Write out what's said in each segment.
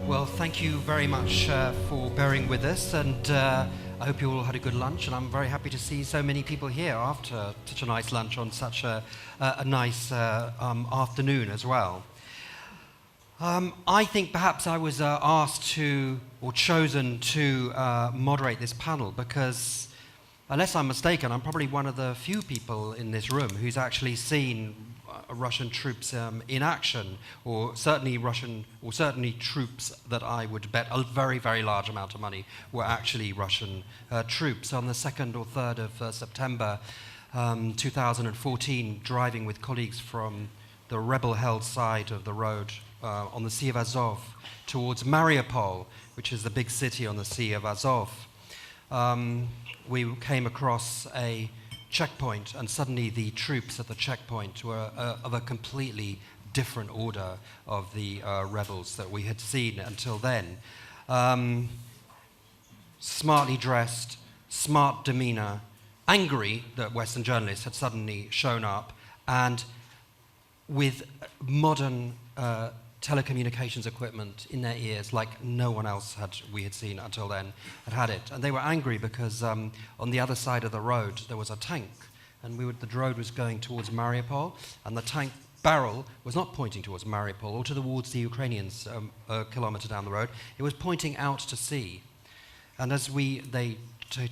Well, thank you very much for bearing with us, and I hope you all had a good lunch, and I'm very happy to see so many people here after such a nice lunch on such a nice afternoon as well. I think perhaps I was asked to, or chosen to moderate this panel because, unless I'm mistaken, I'm probably one of the few people in this room who's actually seen Russian troops in action, or certainly troops that I would bet a very, very large amount of money were actually Russian troops. On the 2nd or 3rd of September 2014, driving with colleagues from the rebel-held side of the road on the Sea of Azov towards Mariupol, which is the big city on the Sea of Azov, we came across a checkpoint, and suddenly the troops at the checkpoint were of a completely different order of the rebels that we had seen until then. Smartly dressed, smart demeanor, angry that Western journalists had suddenly shown up, and with modern telecommunications equipment in their ears like no one else we had seen until then had it. And they were angry because on the other side of the road there was a tank, and the road was going towards Mariupol, and the tank barrel was not pointing towards Mariupol or towards the Ukrainians a kilometer down the road. It was pointing out to sea. And as they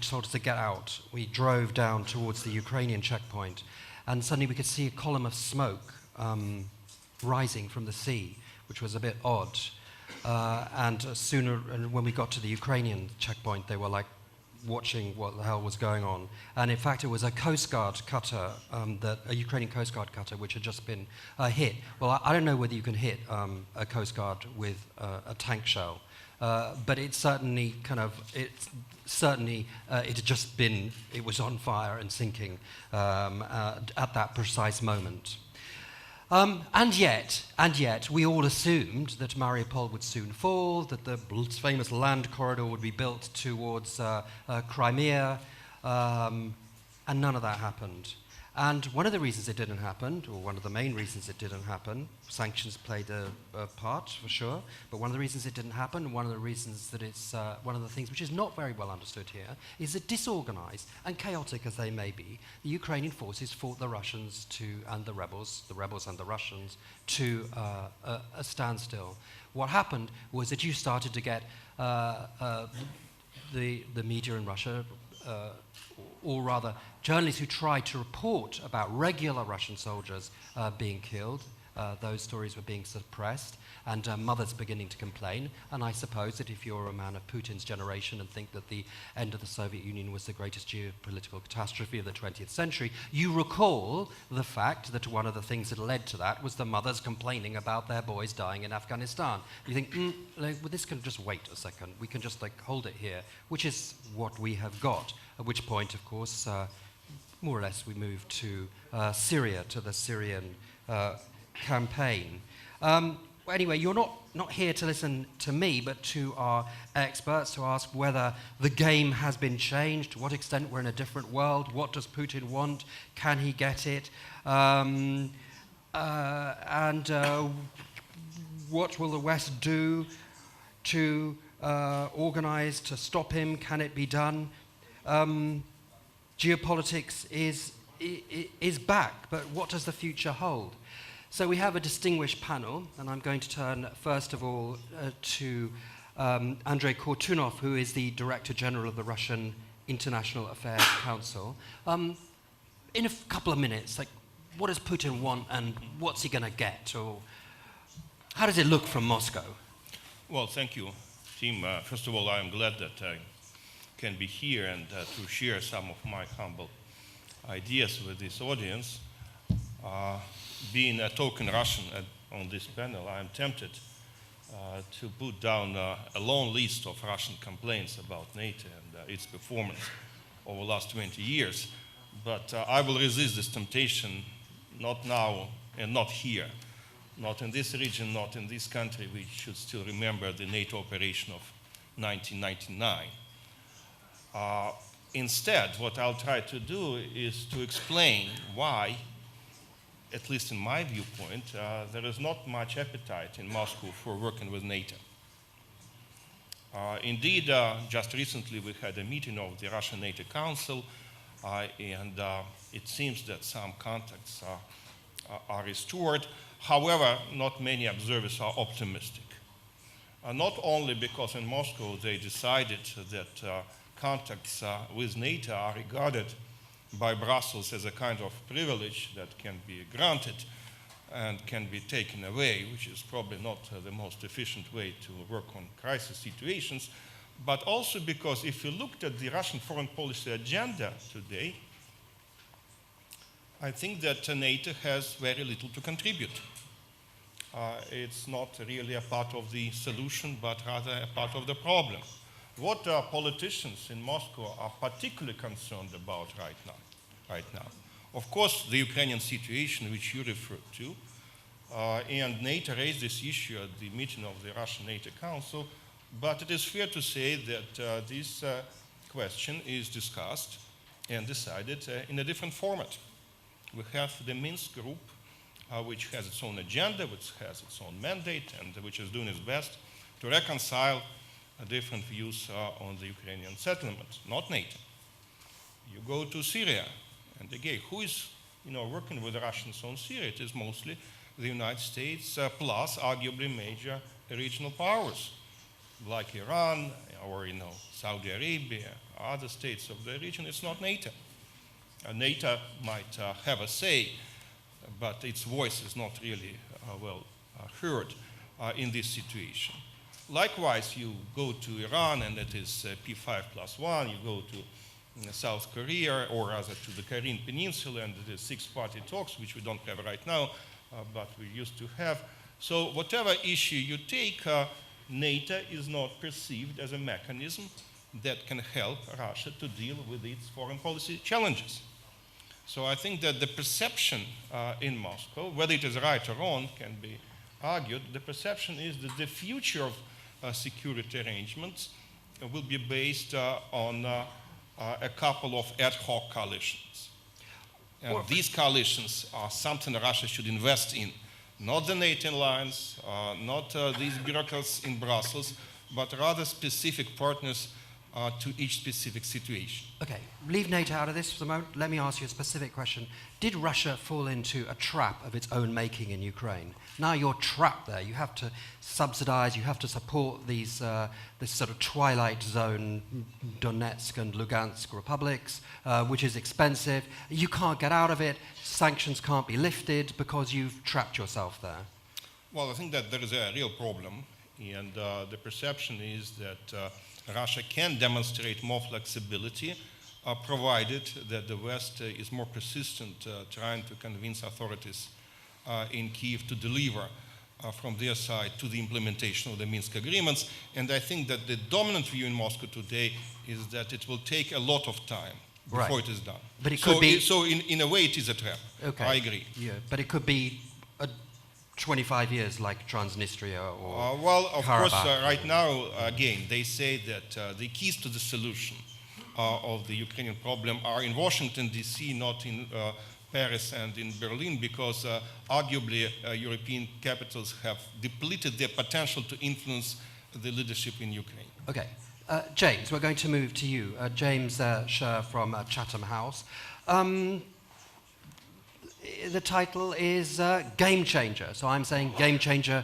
told us to get out, we drove down towards the Ukrainian checkpoint, and suddenly we could see a column of smoke rising from the sea, which was a bit odd. And when we got to the Ukrainian checkpoint, they were like watching what the hell was going on. And in fact, it was a Coast Guard cutter, a Ukrainian Coast Guard cutter, which had just been hit. Well, I don't know whether you can hit a Coast Guard with a tank shell, but it was on fire and sinking at that precise moment. And yet, we all assumed that Mariupol would soon fall, that the famous land corridor would be built towards Crimea, and none of that happened. And one of the reasons it didn't happen, or one of the main reasons it didn't happen, sanctions played a part for sure, but one of the reasons it didn't happen, and one of the reasons that it's one of the things which is not very well understood here, is that disorganized and chaotic as they may be, the Ukrainian forces fought the Russians and the rebels and the Russians to a standstill. What happened was that you started to get the media in Russia, or rather journalists who tried to report about regular Russian soldiers being killed. Those stories were being suppressed, and mothers beginning to complain. And I suppose that if you're a man of Putin's generation and think that the end of the Soviet Union was the greatest geopolitical catastrophe of the 20th century, you recall the fact that one of the things that led to that was the mothers complaining about their boys dying in Afghanistan. You think, well, this can just wait a second. We can just hold it here, which is what we have got. At which point, of course, more or less we moved to Syria, to the Syrian campaign. Anyway, you're not here to listen to me, but to our experts to ask whether the game has been changed, to what extent we're in a different world, what does Putin want, can he get it, and what will the West do to organize to stop him, can it be done? Geopolitics is back, but what does the future hold? So we have a distinguished panel, and I'm going to turn first of all to Andrei Kortunov, who is the Director General of the Russian International Affairs Council. In a couple of minutes, what does Putin want and what's he going to get? Or how does it look from Moscow? Well, thank you, Tim. First of all, I'm glad that I can be here and to share some of my humble ideas with this audience. Being a token Russian on this panel, I am tempted to put down a long list of Russian complaints about NATO and its performance over the last 20 years. But I will resist this temptation, not now and not here, not in this region, not in this country. We should still remember the NATO operation of 1999. Instead, what I'll try to do is to explain why, at least in my viewpoint, there is not much appetite in Moscow for working with NATO. Indeed, just recently we had a meeting of the Russian NATO Council, and it seems that some contacts are restored. However, not many observers are optimistic. Not only because in Moscow they decided that contacts with NATO are regarded by Brussels as a kind of privilege that can be granted and can be taken away, which is probably not the most efficient way to work on crisis situations, but also because if you looked at the Russian foreign policy agenda today, I think that NATO has very little to contribute. It's not really a part of the solution, but rather a part of the problem. What politicians in Moscow are particularly concerned about right now, of course, the Ukrainian situation, which you referred to, and NATO raised this issue at the meeting of the Russian NATO Council, but it is fair to say that this question is discussed and decided in a different format. We have the Minsk group, which has its own agenda, which has its own mandate, and which is doing its best to reconcile different views on the Ukrainian settlement, not NATO. You go to Syria, and again, who is working with the Russians on Syria? It is mostly the United States plus arguably major regional powers like Iran or Saudi Arabia, other states of the region. It's not NATO. NATO might have a say, but its voice is not really heard in this situation. Likewise, you go to Iran, and it is P5+1. You go to South Korea, or rather to the Korean Peninsula, and it is six-party talks, which we don't have right now, but we used to have. So whatever issue you take, NATO is not perceived as a mechanism that can help Russia to deal with its foreign policy challenges. So I think that the perception in Moscow, whether it is right or wrong, can be argued. The perception is that the future of security arrangements will be based on a couple of ad hoc coalitions. And these coalitions are something Russia should invest in. Not the NATO alliance, not these bureaucrats in Brussels, but rather specific partners to each specific situation. Okay, leave NATO out of this for the moment. Let me ask you a specific question. Did Russia fall into a trap of its own making in Ukraine? Now you're trapped there. You have to subsidize, you have to support these, this sort of twilight zone Donetsk and Lugansk republics, which is expensive. You can't get out of it. Sanctions can't be lifted because you've trapped yourself there. Well, I think that there is a real problem, and the perception is that Russia can demonstrate more flexibility, provided that the West is more persistent, trying to convince authorities in Kyiv to deliver from their side to the implementation of the Minsk agreements. And I think that the dominant view in Moscow today is that it will take a lot of time before it is done. But it could be... So in a way it is a trap. Okay. I agree. Yeah, but it could be 25 years like Transnistria or well, of Karabakh. course, right now, again, they say that the keys to the solution of the Ukrainian problem are in Washington, D.C., not in Paris and in Berlin, because arguably European capitals have depleted their potential to influence the leadership in Ukraine. Okay. James, we're going to move to you. James Sher from Chatham House. The title is Game Changer, so I'm saying Game Changer ?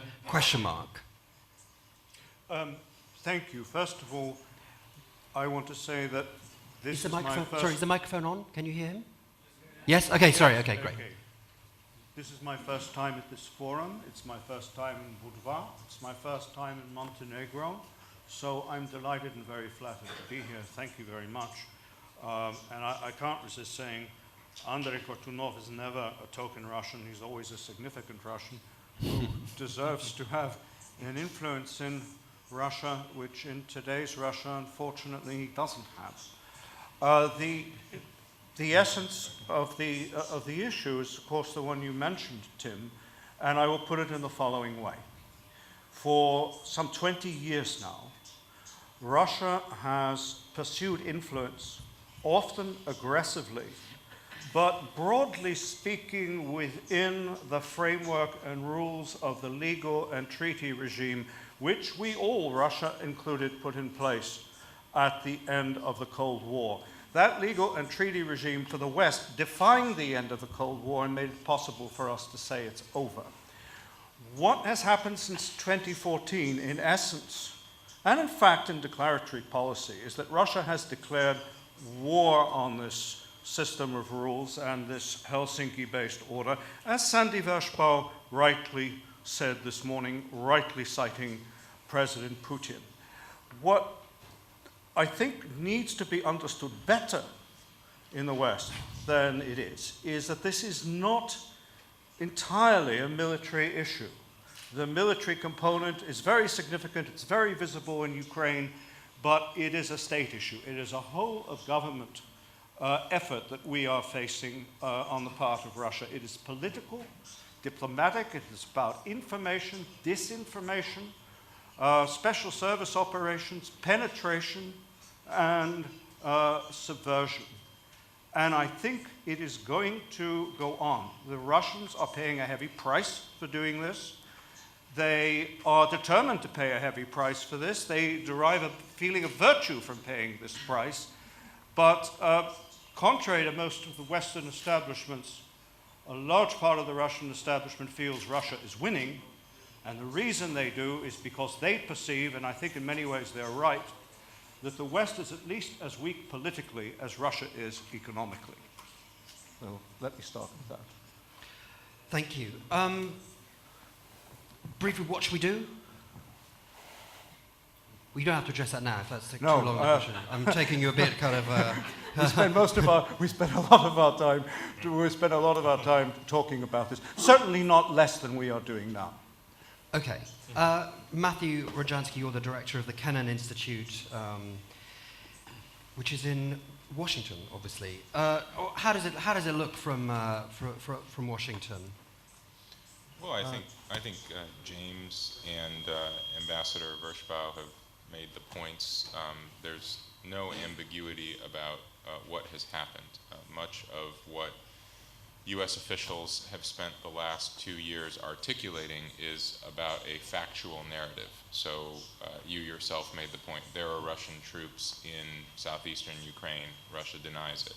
Thank you. First of all, I want to say that this is my first... Sorry, is the microphone on? Can you hear him? Yes? Okay, sorry. Okay, great. Okay. This is my first time at this forum. It's my first time in Budva. It's my first time in Montenegro. So I'm delighted and very flattered to be here. Thank you very much. And I can't resist saying Andrei Kortunov is never a token Russian. He's always a significant Russian who deserves to have an influence in Russia, which in today's Russia, unfortunately, he doesn't have. The essence of the issue is, of course, the one you mentioned, Tim, and I will put it in the following way. For some 20 years now, Russia has pursued influence, often aggressively, but broadly speaking within the framework and rules of the legal and treaty regime which we all, Russia included, put in place at the end of the Cold War. That legal and treaty regime for the West defined the end of the Cold War and made it possible for us to say it's over. What has happened since 2014, in essence, and in fact in declaratory policy, is that Russia has declared war on this system of rules and this Helsinki-based order, as Sandy Vershbow rightly said this morning, rightly citing President Putin. What I think needs to be understood better in the West than it is that this is not entirely a military issue. The military component is very significant, it's very visible in Ukraine, but it is a state issue. It is a whole of government effort that we are facing on the part of Russia. It is political, diplomatic, it is about information, disinformation, special service operations, penetration, and subversion. And I think it is going to go on. The Russians are paying a heavy price for doing this. They are determined to pay a heavy price for this. They derive a feeling of virtue from paying this price. But contrary to most of the Western establishments, a large part of the Russian establishment feels Russia is winning. And the reason they do is because they perceive, and I think in many ways they're right, that the West is at least as weak politically as Russia is economically. So let me start with that. Thank you. Briefly, what should we do? Well, you don't have to address that now if that's too long a question. I'm taking you a bit kind of... we spend a lot of our time talking about this. Certainly not less than we are doing now. Okay. Matthew Rojansky, you're the director of the Kennan Institute, which is in Washington, obviously. How does it look from Washington? Well, I think James and Ambassador Vershbow have made the points. There's no ambiguity about what has happened. Much of what U.S. officials have spent the last 2 years articulating is about a factual narrative. So you yourself made the point, there are Russian troops in southeastern Ukraine. Russia denies it.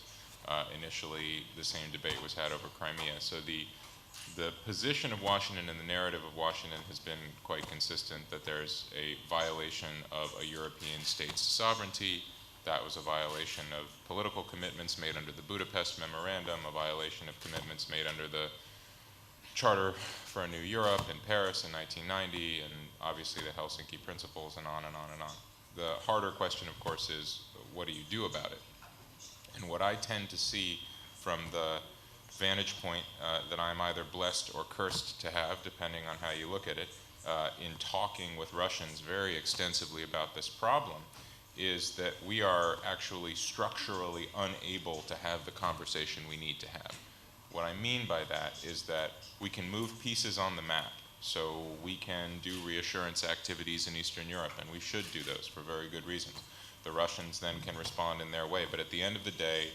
Initially, the same debate was had over Crimea. So the position of Washington and the narrative of Washington has been quite consistent, that there's a violation of a European state's sovereignty. That was a violation of political commitments made under the Budapest Memorandum, a violation of commitments made under the Charter for a New Europe in Paris in 1990, and obviously the Helsinki Principles, and on and on and on. The harder question, of course, is what do you do about it? And what I tend to see from the vantage point that I'm either blessed or cursed to have, depending on how you look at it, in talking with Russians very extensively about this problem, is that we are actually structurally unable to have the conversation we need to have. What I mean by that is that we can move pieces on the map, so we can do reassurance activities in Eastern Europe, and we should do those for very good reasons. The Russians then can respond in their way, but at the end of the day,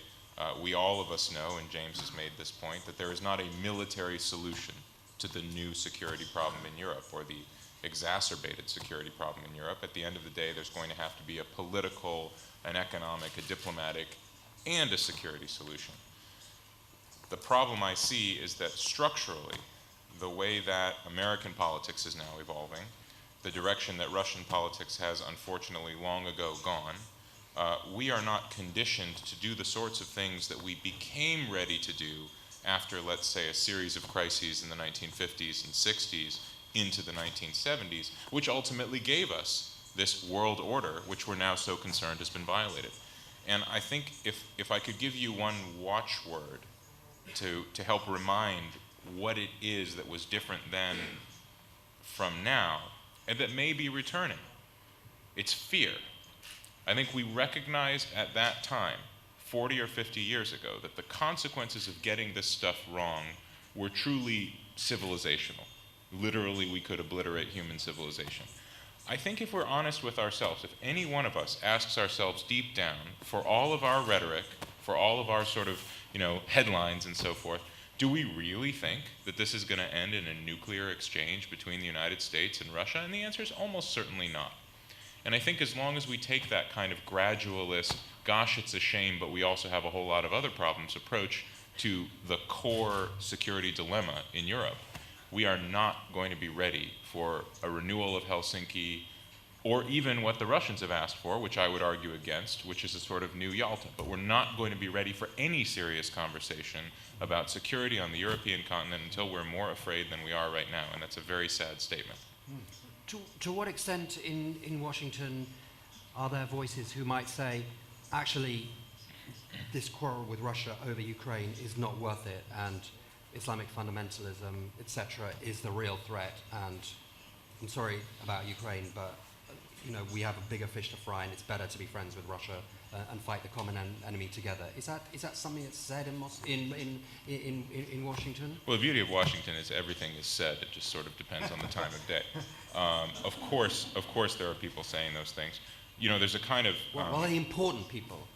we all of us know, and James has made this point, that there is not a military solution to the new security problem in Europe, or the exacerbated security problem in Europe. At the end of the day, there's going to have to be a political, an economic, a diplomatic, and a security solution. The problem I see is that structurally, the way that American politics is now evolving, the direction that Russian politics has unfortunately long ago gone, we are not conditioned to do the sorts of things that we became ready to do after, let's say, a series of crises in the 1950s and 60s into the 1970s, which ultimately gave us this world order, which we're now so concerned has been violated. And I think if I could give you one watchword to help remind what it is that was different then from now, and that may be returning, it's fear. I think we recognized at that time, 40 or 50 years ago, that the consequences of getting this stuff wrong were truly civilizational. Literally, we could obliterate human civilization. I think if we're honest with ourselves, if any one of us asks ourselves deep down, for all of our rhetoric, for all of our sort of headlines and so forth. Do we really think that this is going to end in a nuclear exchange between the United States and Russia? And the answer is almost certainly not. And I think as long as we take that kind of gradualist, gosh, it's a shame, but we also have a whole lot of other problems approach to the core security dilemma in Europe, we are not going to be ready for a renewal of Helsinki, or even what the Russians have asked for, which I would argue against, which is a sort of new Yalta. But we're not going to be ready for any serious conversation about security on the European continent until we're more afraid than we are right now, and that's a very sad statement. To what extent in Washington are there voices who might say, actually, this quarrel with Russia over Ukraine is not worth it, and Islamic fundamentalism, etc., is the real threat, and I'm sorry about Ukraine, but we have a bigger fish to fry, and it's better to be friends with Russia and fight the common enemy together. Is that something that's said in Washington? Well, the beauty of Washington is everything is said. It just sort of depends on the time of day. Of course, there are people saying those things. There's a kind of well, are they important people?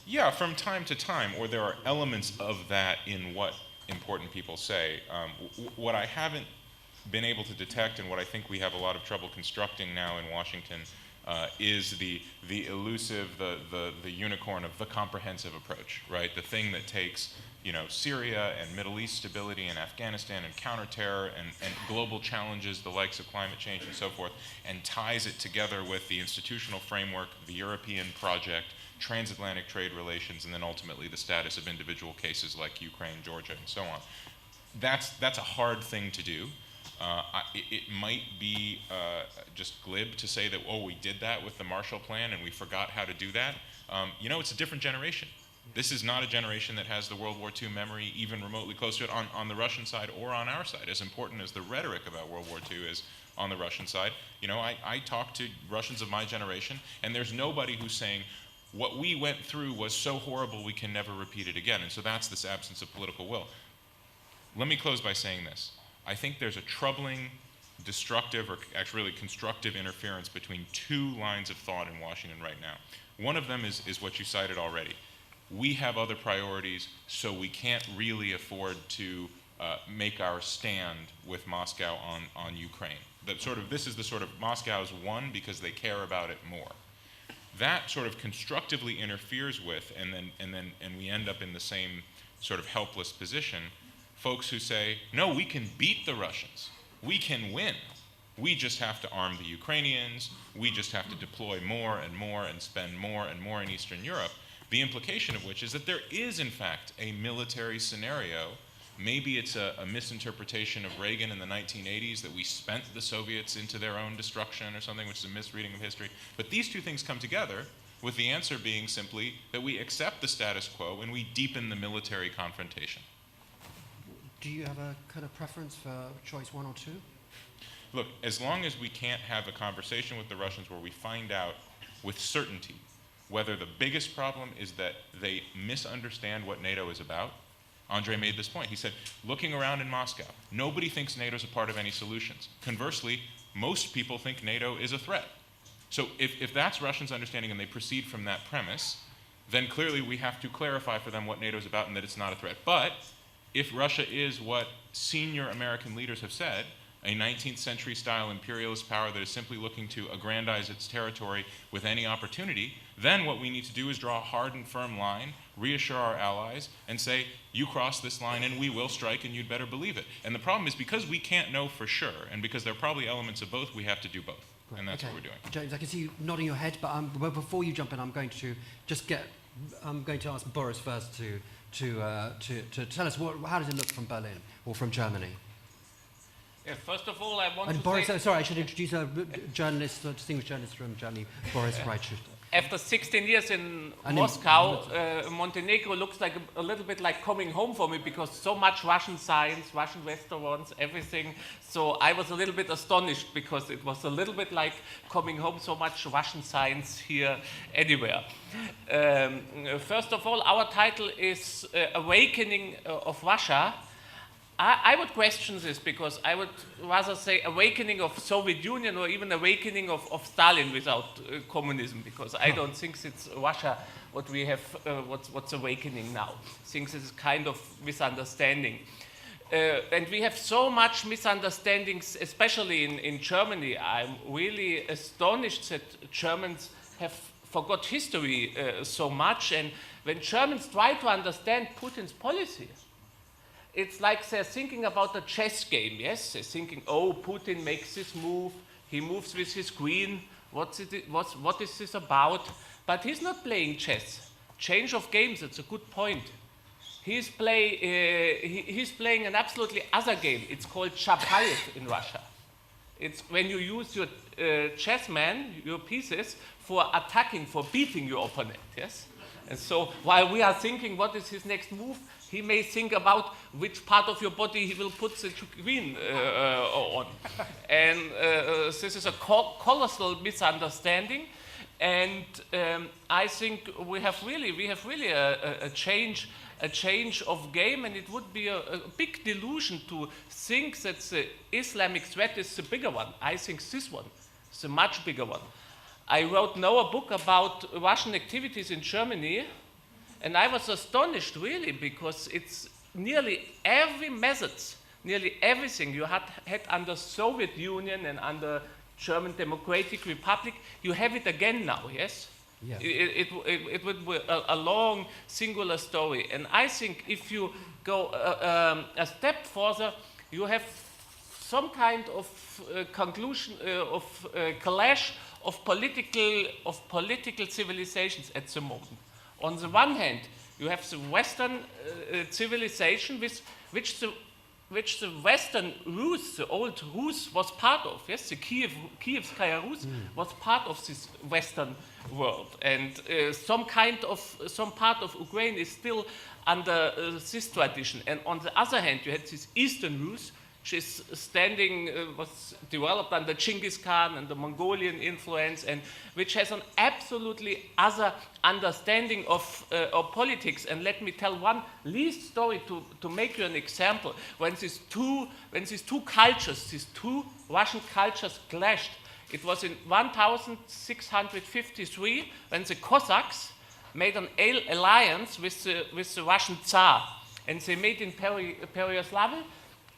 Yeah, from time to time, or there are elements of that in what important people say. What I haven't been able to detect, and what I think we have a lot of trouble constructing now in Washington, is the elusive, the unicorn of the comprehensive approach, right? The thing that takes Syria and Middle East stability and Afghanistan and counterterror and global challenges, the likes of climate change and so forth, and ties it together with the institutional framework, the European project, transatlantic trade relations, and then ultimately the status of individual cases like Ukraine, Georgia, and so on. That's a hard thing to do. It might be just glib to say that, we did that with the Marshall Plan and we forgot how to do that. It's a different generation. This is not a generation that has the World War II memory even remotely close to it on the Russian side or on our side, as important as the rhetoric about World War II is on the Russian side. I talk to Russians of my generation, and there's nobody who's saying, what we went through was so horrible we can never repeat it again. And so that's this absence of political will. Let me close by saying this. I think there's a troubling, destructive, or actually really constructive interference between two lines of thought in Washington right now. One of them is what you cited already. We have other priorities, so we can't really afford to make our stand with Moscow on Ukraine. This is the sort of Moscow's won because they care about it more. That sort of constructively interferes with, and we end up in the same sort of helpless position, folks who say, no, we can beat the Russians. We can win. We just have to arm the Ukrainians. We just have to deploy more and more and spend more and more in Eastern Europe. The implication of which is that there is, in fact, a military scenario. Maybe it's a misinterpretation of Reagan in the 1980s that we spent the Soviets into their own destruction or something, which is a misreading of history. But these two things come together with the answer being simply that we accept the status quo and we deepen the military confrontation. Do you have a kind of preference for choice one or two? Look, as long as we can't have a conversation with the Russians where we find out with certainty whether the biggest problem is that they misunderstand what NATO is about. Andrei made this point. He said, looking around in Moscow, nobody thinks NATO is a part of any solutions. Conversely, most people think NATO is a threat. So if that's Russians' understanding and they proceed from that premise, then clearly we have to clarify for them what NATO is about and that it's not a threat. But if Russia is what senior American leaders have said, a 19th century style imperialist power that is simply looking to aggrandize its territory with any opportunity, then what we need to do is draw a hard and firm line, reassure our allies, and say, you cross this line and we will strike and you'd better believe it. And the problem is because we can't know for sure, and because there are probably elements of both, we have to do both. Right. And that's what we're doing. James, I can see you nodding your head, but before you jump in, I'm going to ask Boris first to tell us how does it look from Berlin or from Germany? Yeah, first of all, I want and to Boris, say... Sorry, I should introduce a journalist, a distinguished journalist from Germany, Boris Reitschuster. After 16 years in Moscow, Montenegro looks like a little bit like coming home for me because so much Russian science, Russian restaurants, everything. So I was a little bit astonished because it was a little bit like coming home, so much Russian science here anywhere. First of all, our title is Awakening of Russia. I would question this, because I would rather say awakening of Soviet Union, or even awakening of Stalin without communism, because I don't think it's Russia what we have, what's awakening now. I think this is kind of misunderstanding. And we have so much misunderstandings, especially in Germany. I'm really astonished that Germans have forgot history so much. And when Germans try to understand Putin's policy, it's like they're thinking about a chess game, yes? They're thinking, oh, Putin makes this move, he moves with his queen, what is this about? But he's not playing chess. Change of games, it's a good point. He's playing an absolutely other game. It's called Chapayev in Russia. It's when you use your chessman, your pieces, for attacking, for beating your opponent, yes? And so while we are thinking what is his next move, he may think about which part of your body he will put the queen on. And this is a colossal misunderstanding. And I think we have really a change of game, and it would be a big delusion to think that the Islamic threat is the bigger one. I think this one is a much bigger one. I wrote now a book about Russian activities in Germany, and I was astonished really, because it's nearly every method, nearly everything you had under Soviet Union and under German Democratic Republic, you have it again now, yes? Yeah. It would be a long, singular story. And I think if you go a step further, you have some kind of conclusion, of clash of political civilizations at the moment. On the one hand, you have the Western civilization which the Western Rus, the old Rus, was part of. Yes, the Kievskaya Rus was part of this Western world, and some part of Ukraine is still under this tradition. And on the other hand, you had this Eastern Rus, which is was developed under Genghis Khan and the Mongolian influence, and which has an absolutely other understanding of politics. And let me tell one least story to make you an example. When these two cultures, these two Russian cultures clashed, it was in 1653 when the Cossacks made an alliance with the Russian Tsar, and they made in Periyoslavl.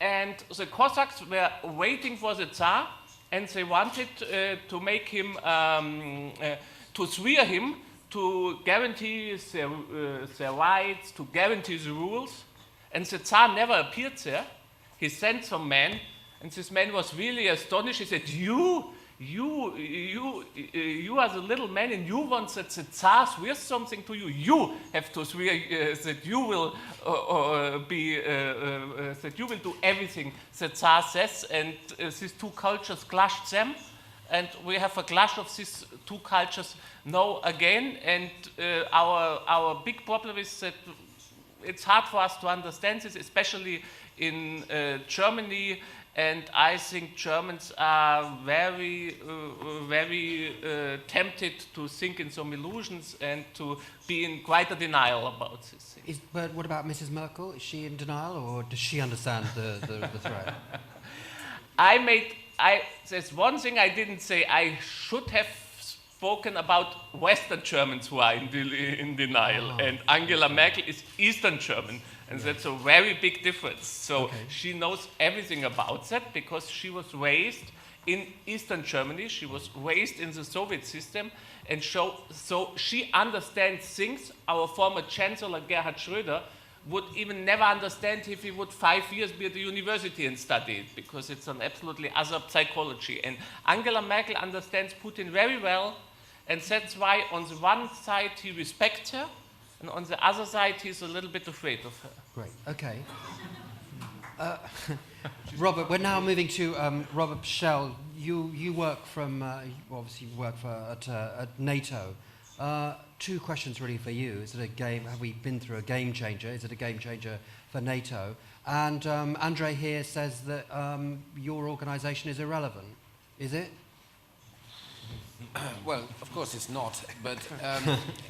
And the Cossacks were waiting for the Tsar, and they wanted to make him, to swear him, to guarantee their rights, to guarantee the rules. And the Tsar never appeared there. He sent some man, and this man was really astonished. He said, you are the little man, and you want that the Tsar swears something to you. You have to swear that you will that you will do everything the Tsar says. And these two cultures clashed them, and we have a clash of these two cultures now again. And our big problem is that it's hard for us to understand this, especially in Germany. And I think Germans are very tempted to think in some illusions and to be in quite a denial about this. But what about Mrs. Merkel? Is she in denial, or does she understand the threat? There's one thing I didn't say. I should have spoken about Western Germans who are in denial, and Angela Merkel is Eastern German. And that's a very big difference. So she knows everything about that because she was raised in Eastern Germany. She was raised in the Soviet system. And so she understands things our former Chancellor Gerhard Schröder would even never understand if he would 5 years be at the university and study it, because it's an absolutely other psychology. And Angela Merkel understands Putin very well. And that's why on the one side he respects her, and on the other side, he's a little bit afraid of her. Great, okay. Robert, we're now moving to Robert Pschell. You work from, obviously you work at NATO. Two questions really for you. Is it a game, have we been through a game changer? Is it a game changer for NATO? And Andre here says that your organization is irrelevant. Is it? Well, of course it's not, but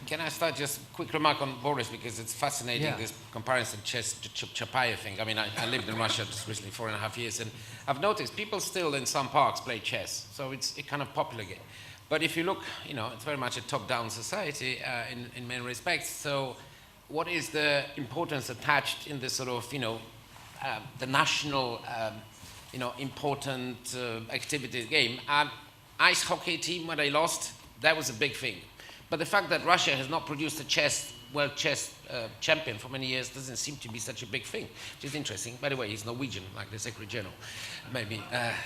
can I start just a quick remark on Boris, because it's fascinating, this comparison chess to Chapayev thing. I mean, I lived in Russia just recently 4.5 years, and I've noticed people still in some parks play chess, so it's kind of popular game. But if you look, it's very much a top-down society in many respects, so what is the importance attached in this sort of, the national, important activity game? Ice hockey team, when they lost, that was a big thing. But the fact that Russia has not produced a world chess champion for many years doesn't seem to be such a big thing, which is interesting. By the way, he's Norwegian, like the Secretary General. Maybe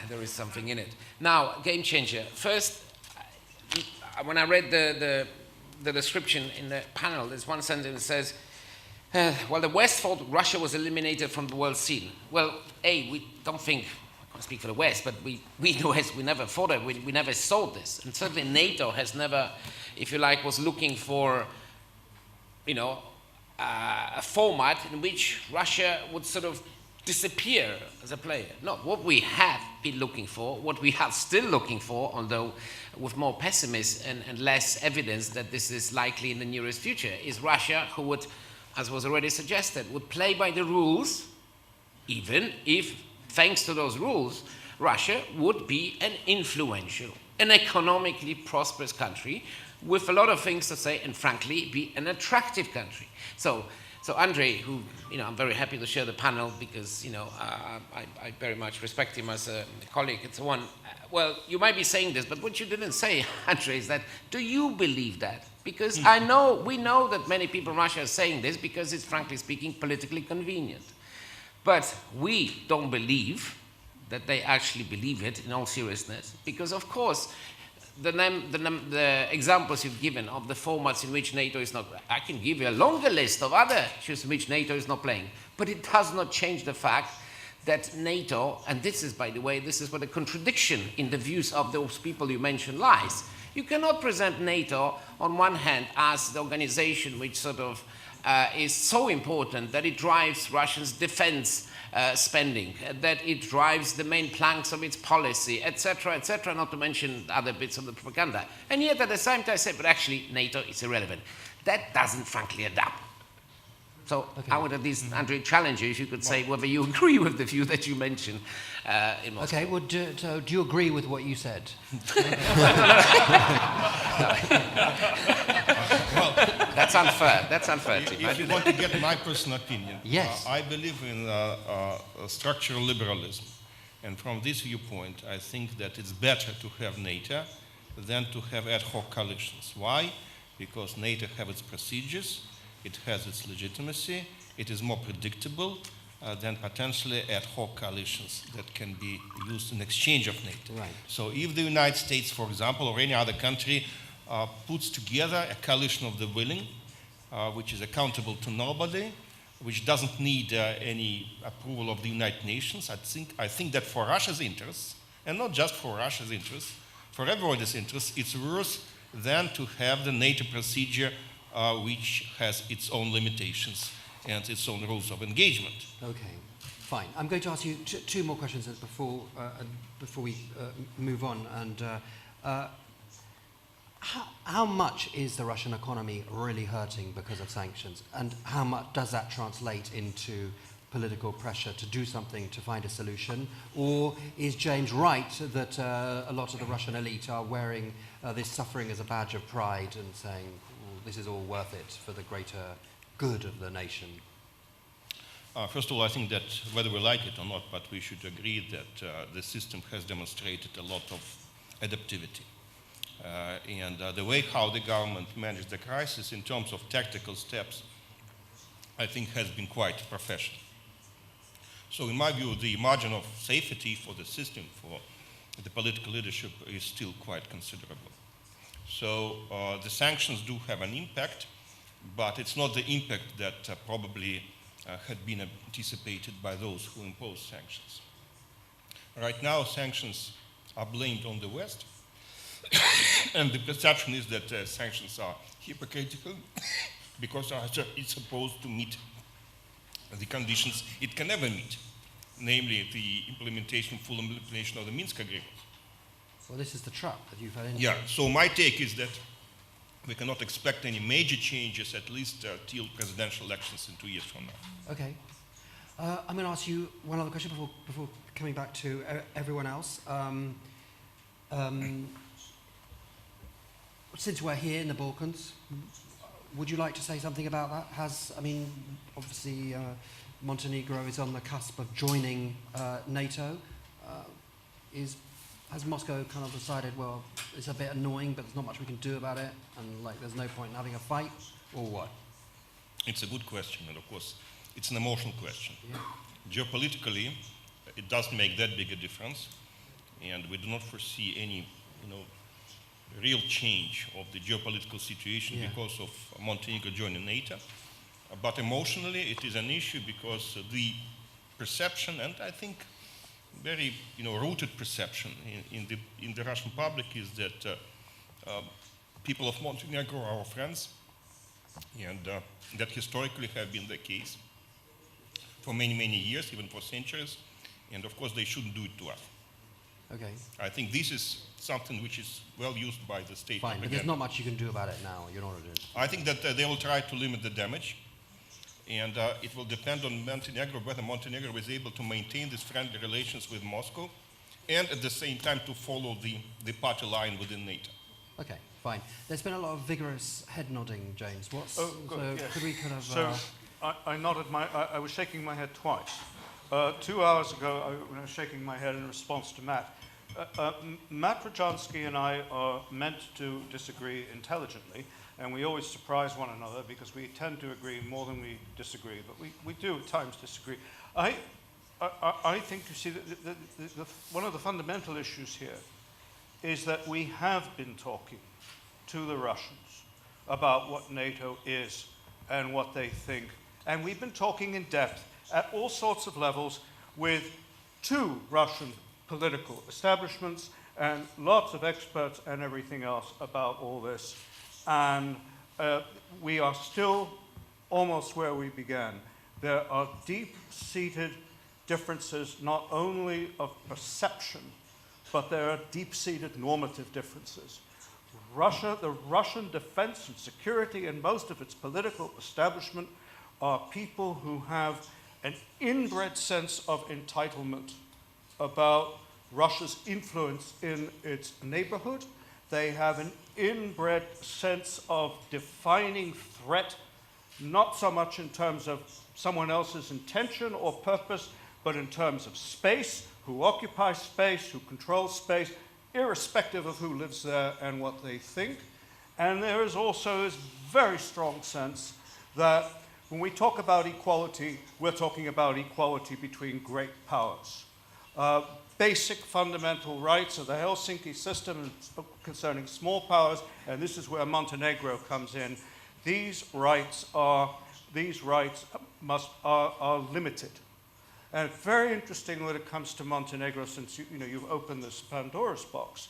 there is something in it. Now, game changer. First, when I read the description in the panel, there's one sentence that says, well, the West thought Russia was eliminated from the world scene. Well, we don't think, I can't speak for the West, but we in the West, we never thought it, we never saw this. And certainly NATO has never, if you like, was looking for, a format in which Russia would sort of disappear as a player. No, what we have been looking for, what we are still looking for, although with more pessimism and less evidence that this is likely in the nearest future, is Russia who would, as was already suggested, would play by the rules, even if, thanks to those rules, Russia would be an influential, an economically prosperous country with a lot of things to say, and frankly, be an attractive country. So Andrei, who, I'm very happy to share the panel because, I very much respect him as a colleague and so on. Well, you might be saying this, but what you didn't say, Andrei, is that, do you believe that? Because we know that many people in Russia are saying this because it's, frankly speaking, politically convenient. But we don't believe that they actually believe it in all seriousness, because, of course, the examples you've given of the formats in which NATO is not, I can give you a longer list of other issues in which NATO is not playing, but it does not change the fact that NATO, and this is, by the way, this is where the contradiction in the views of those people you mentioned lies. You cannot present NATO, on one hand, as the organization which sort of is so important that it drives Russia's defense spending, that it drives the main planks of its policy, etc., not to mention other bits of the propaganda. And yet, at the same time, I say, but actually, NATO is irrelevant. That doesn't, frankly, adapt. So I would at least, Andrei, challenge you if you could say whether you agree with the view that you mentioned in Moscow. Okay, well, do you agree with what you said? Well, that's unfair. That's unfair. If you want to get my personal opinion, yes. I believe in structural liberalism. And from this viewpoint, I think that it's better to have NATO than to have ad hoc coalitions. Why? Because NATO has its procedures, it has its legitimacy, it is more predictable than potentially ad hoc coalitions that can be used in exchange of NATO. Right. So if the United States, for example, or any other country puts together a coalition of the willing, which is accountable to nobody, which doesn't need any approval of the United Nations, I think that for Russia's interests, and not just for Russia's interests, for everybody's interests, it's worse than to have the NATO procedure which has its own limitations and its own rules of engagement. Okay, fine. I'm going to ask you two more questions before we move on. And how much is the Russian economy really hurting because of sanctions? And how much does that translate into political pressure to do something to find a solution? Or is James right that a lot of the Russian elite are wearing this suffering as a badge of pride and saying, this is all worth it for the greater good of the nation? First of all, I think that whether we like it or not, but we should agree that the system has demonstrated a lot of adaptivity. And the way how the government managed the crisis in terms of tactical steps, I think has been quite professional. So in my view, the margin of safety for the system, for the political leadership, is still quite considerable. So the sanctions do have an impact, but it's not the impact that probably had been anticipated by those who imposed sanctions. Right now, sanctions are blamed on the West, and the perception is that sanctions are hypocritical because Russia is supposed to meet the conditions it can never meet, namely the full implementation of the Minsk Agreement. Well, this is the trap that you fell into. Yeah, so my take is that we cannot expect any major changes, at least till presidential elections in 2 years from now. Okay. I'm going to ask you one other question before coming back to everyone else. Since we're here in the Balkans, would you like to say something about that? Obviously Montenegro is on the cusp of joining NATO. Has Moscow kind of decided, well, it's a bit annoying, but there's not much we can do about it, and there's no point in having a fight, or what? It's a good question, and of course, it's an emotional question. Yeah. Geopolitically, it doesn't make that big a difference, and we do not foresee any, real change of the geopolitical situation because of Montenegro joining NATO. But emotionally, it is an issue because the perception, and I think very, rooted perception in the Russian public is that people of Montenegro are our friends, and that historically have been the case for many, many years, even for centuries, and of course they shouldn't do it to us. Okay. I think this is something which is well used by the state. Fine, but there's not much you can do about it now. You're not doing it. I think that they will try to limit the damage, and it will depend on Montenegro, whether Montenegro is able to maintain these friendly relations with Moscow, and at the same time to follow the party line within NATO. Okay, fine. There's been a lot of vigorous head nodding, James. Good, so yes. could we kind of... So I nodded I was shaking my head twice. 2 hours ago, I was shaking my head in response to Matt. Matt Rajansky and I are meant to disagree intelligently, and we always surprise one another because we tend to agree more than we disagree, but we do at times disagree. I think, you see, one of the fundamental issues here is that we have been talking to the Russians about what NATO is and what they think, and we've been talking in depth at all sorts of levels with two Russian political establishments and lots of experts and everything else about all this. And we are still almost where we began. There are deep-seated differences, not only of perception, but there are deep-seated normative differences. The Russian defense and security and most of its political establishment are people who have an inbred sense of entitlement about Russia's influence in its neighborhood. They have an inbred sense of defining threat, not so much in terms of someone else's intention or purpose, but in terms of space, who occupies space, who controls space, irrespective of who lives there and what they think. And there is also this very strong sense that when we talk about equality, we're talking about equality between great powers. Basic fundamental rights of the Helsinki system concerning small powers, and this is where Montenegro comes in. These rights are limited. And it's very interesting when it comes to Montenegro, since you've opened this Pandora's box.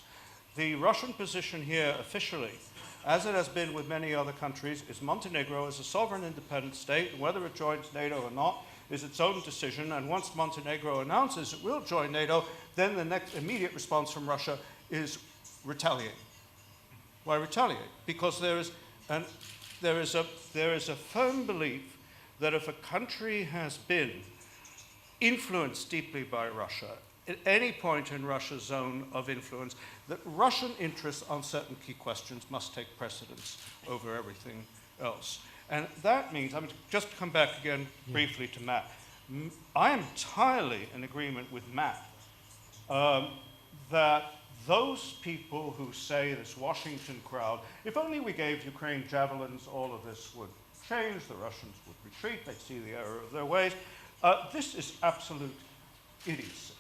The Russian position here officially, as it has been with many other countries, is Montenegro is a sovereign independent state, and whether it joins NATO or not is its own decision, and once Montenegro announces it will join NATO, then the next immediate response from Russia is retaliate. Why retaliate? Because there is a firm belief that if a country has been influenced deeply by Russia, at any point in Russia's zone of influence, that Russian interests on certain key questions must take precedence over everything else. And that means, just to come back again briefly to Matt, I am entirely in agreement with Matt that those people who say, this Washington crowd, if only we gave Ukraine javelins, all of this would change, the Russians would retreat, they'd see the error of their ways. This is absolute idiocy.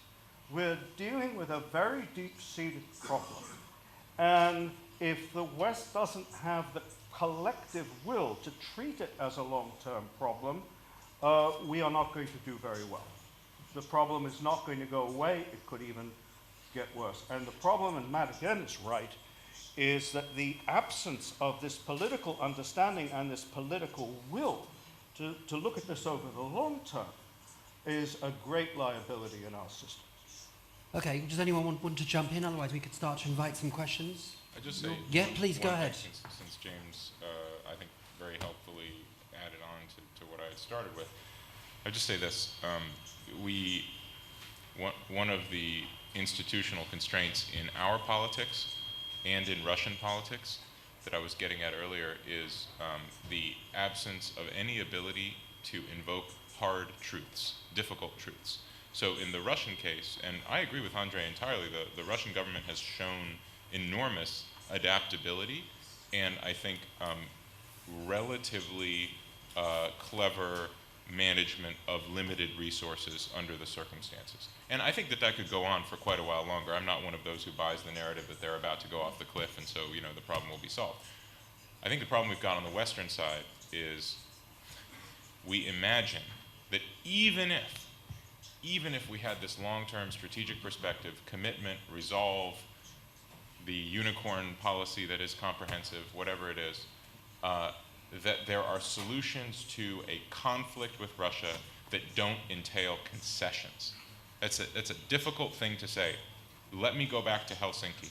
We're dealing with a very deep-seated problem. And if the West doesn't have the collective will to treat it as a long-term problem, we are not going to do very well. The problem is not going to go away. It could even get worse. And the problem, and Matt again is right, is that the absence of this political understanding and this political will to look at this over the long term is a great liability in our system. Okay, does anyone want to jump in? Otherwise we could start to invite some questions. I just say Yeah, please, go one ahead. thing, since James, I think, very helpfully added on to what I had started with. I just say this: one of the institutional constraints in our politics and in Russian politics that I was getting at earlier is the absence of any ability to invoke hard truths, difficult truths. So in the Russian case, and I agree with Andrei entirely, the Russian government has shown enormous adaptability and I think relatively clever management of limited resources under the circumstances. And I think that could go on for quite a while longer. I'm not one of those who buys the narrative that they're about to go off the cliff and so, the problem will be solved. I think the problem we've got on the Western side is we imagine that even if we had this long-term strategic perspective, commitment, resolve, the unicorn policy that is comprehensive, whatever it is, that there are solutions to a conflict with Russia that don't entail concessions. That's a difficult thing to say. Let me go back to Helsinki.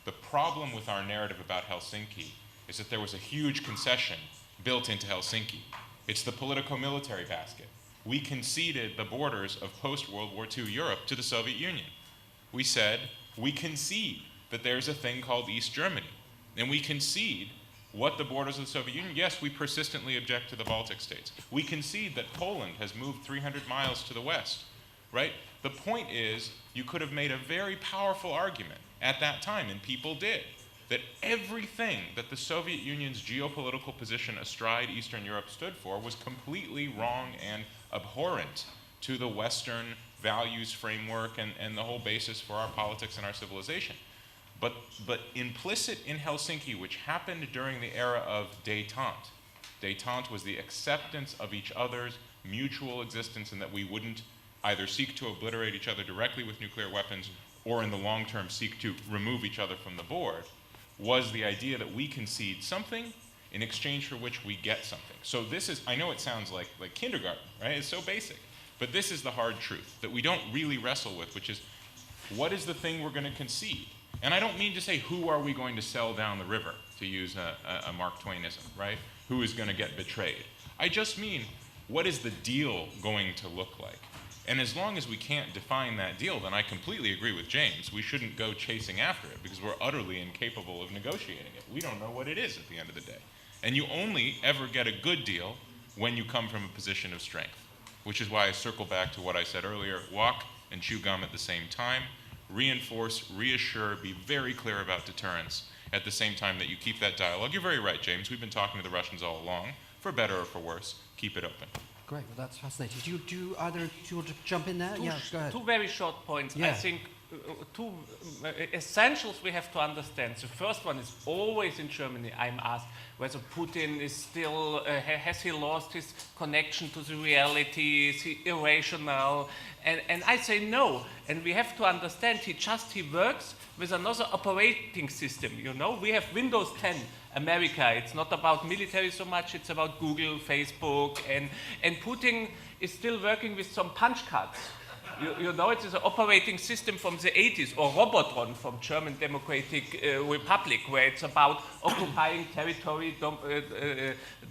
The problem with our narrative about Helsinki is that there was a huge concession built into Helsinki. It's the politico-military basket. We conceded the borders of post-World War II Europe to the Soviet Union. We said, we concede that there's a thing called East Germany. And we concede what the borders of the Soviet Union. Yes, we persistently object to the Baltic states. We concede that Poland has moved 300 miles to the west, right? The point is, you could have made a very powerful argument at that time, and people did, that everything that the Soviet Union's geopolitical position astride Eastern Europe stood for was completely wrong and abhorrent to the Western values framework and the whole basis for our politics and our civilization. But implicit in Helsinki, which happened during the era of détente, détente was the acceptance of each other's mutual existence and that we wouldn't either seek to obliterate each other directly with nuclear weapons or in the long term seek to remove each other from the board, was the idea that we concede something in exchange for which we get something. So this is, I know it sounds like kindergarten, right? It's so basic. But this is the hard truth that we don't really wrestle with, which is, what is the thing we're going to concede? And I don't mean to say, who are we going to sell down the river, to use a Mark Twainism, right? Who is going to get betrayed? I just mean, what is the deal going to look like? And as long as we can't define that deal, then I completely agree with James. We shouldn't go chasing after it because we're utterly incapable of negotiating it. We don't know what it is at the end of the day. And you only ever get a good deal when you come from a position of strength, which is why I circle back to what I said earlier: walk and chew gum at the same time, reinforce, reassure, be very clear about deterrence at the same time that you keep that dialogue. You're very right, James. We've been talking to the Russians all along, for better or for worse. Keep it open. Great, well that's fascinating. Do you want to jump in there? Yeah, go ahead. Two very short points. Yeah. I think two essentials we have to understand. The first one is, always in Germany I'm asked whether Putin is still, has he lost his connection to the reality, is he irrational? And I say no. And we have to understand he works with another operating system. We have Windows 10. America, it's not about military so much, it's about Google, Facebook, and Putin is still working with some punch cards. It is an operating system from the 80s, or Robotron from German Democratic Republic, where it's about occupying territory,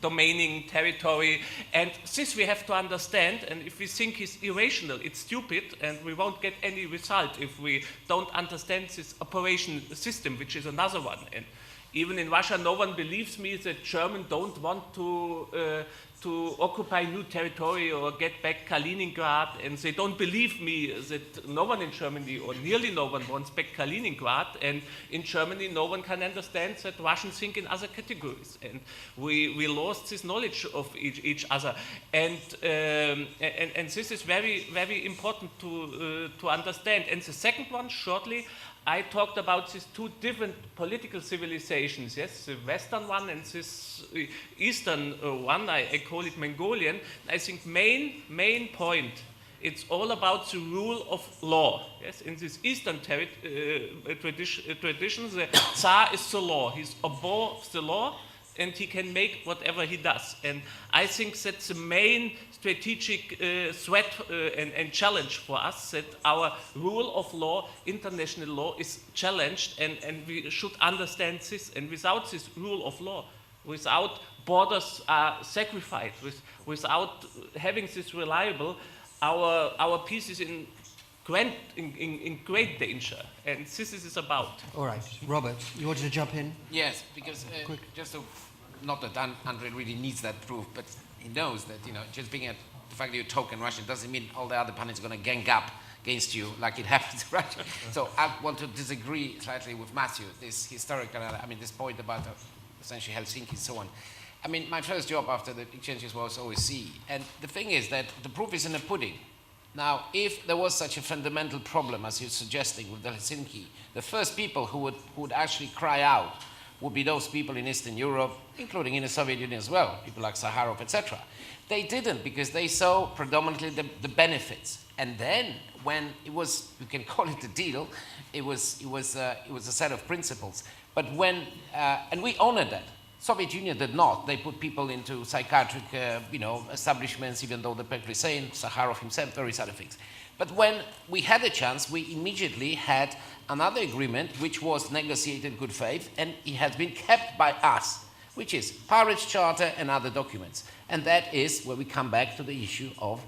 domaining territory, and this we have to understand, and if we think he's irrational, it's stupid, and we won't get any result if we don't understand this operation system, which is another one. And even in Russia, no one believes me that Germans don't want to occupy new territory or get back Kaliningrad, and they don't believe me that no one in Germany, or nearly no one, wants back Kaliningrad, and in Germany no one can understand that Russians think in other categories, and we lost this knowledge of each other, and this is very, very important to understand. And the second one, shortly, I talked about these two different political civilizations, yes, the Western one and this Eastern one, I call it Mongolian. I think main point, it's all about the rule of law. Yes, in this Eastern tradition, the Tsar is the law. He's above the law, and he can make whatever he does. And I think that's the main strategic threat and challenge for us, that our rule of law, international law, is challenged, and we should understand this. And without this rule of law, without borders are sacrificed, without having this reliable, our peace is in great danger, and this is about. All right, Robert, you wanted to jump in? Yes, because just to, not that Andre really needs that proof, but he knows that, you know, just being the fact that you talk in Russian doesn't mean all the other pundits are going to gang up against you like it happens in Russia. So I want to disagree slightly with Matthew, this historical, I mean, this point about essentially Helsinki and so on. I mean, my first job after the exchanges was OSCE, and the thing is that the proof is in the pudding. Now, if there was such a fundamental problem as you're suggesting with Helsinki, the first people who would actually cry out would be those people in Eastern Europe, including in the Soviet Union as well, people like Sakharov, etc. They didn't, because they saw predominantly the benefits. And then, when it was, you can call it a deal, it was a set of principles. But when, and we honored that. Soviet Union did not. They put people into psychiatric, establishments, even though the perfectly sane, Sakharov himself, various other things. But when we had a chance, we immediately had another agreement, which was negotiated in good faith, and it has been kept by us, which is Paris Charter and other documents. And that is where we come back to the issue of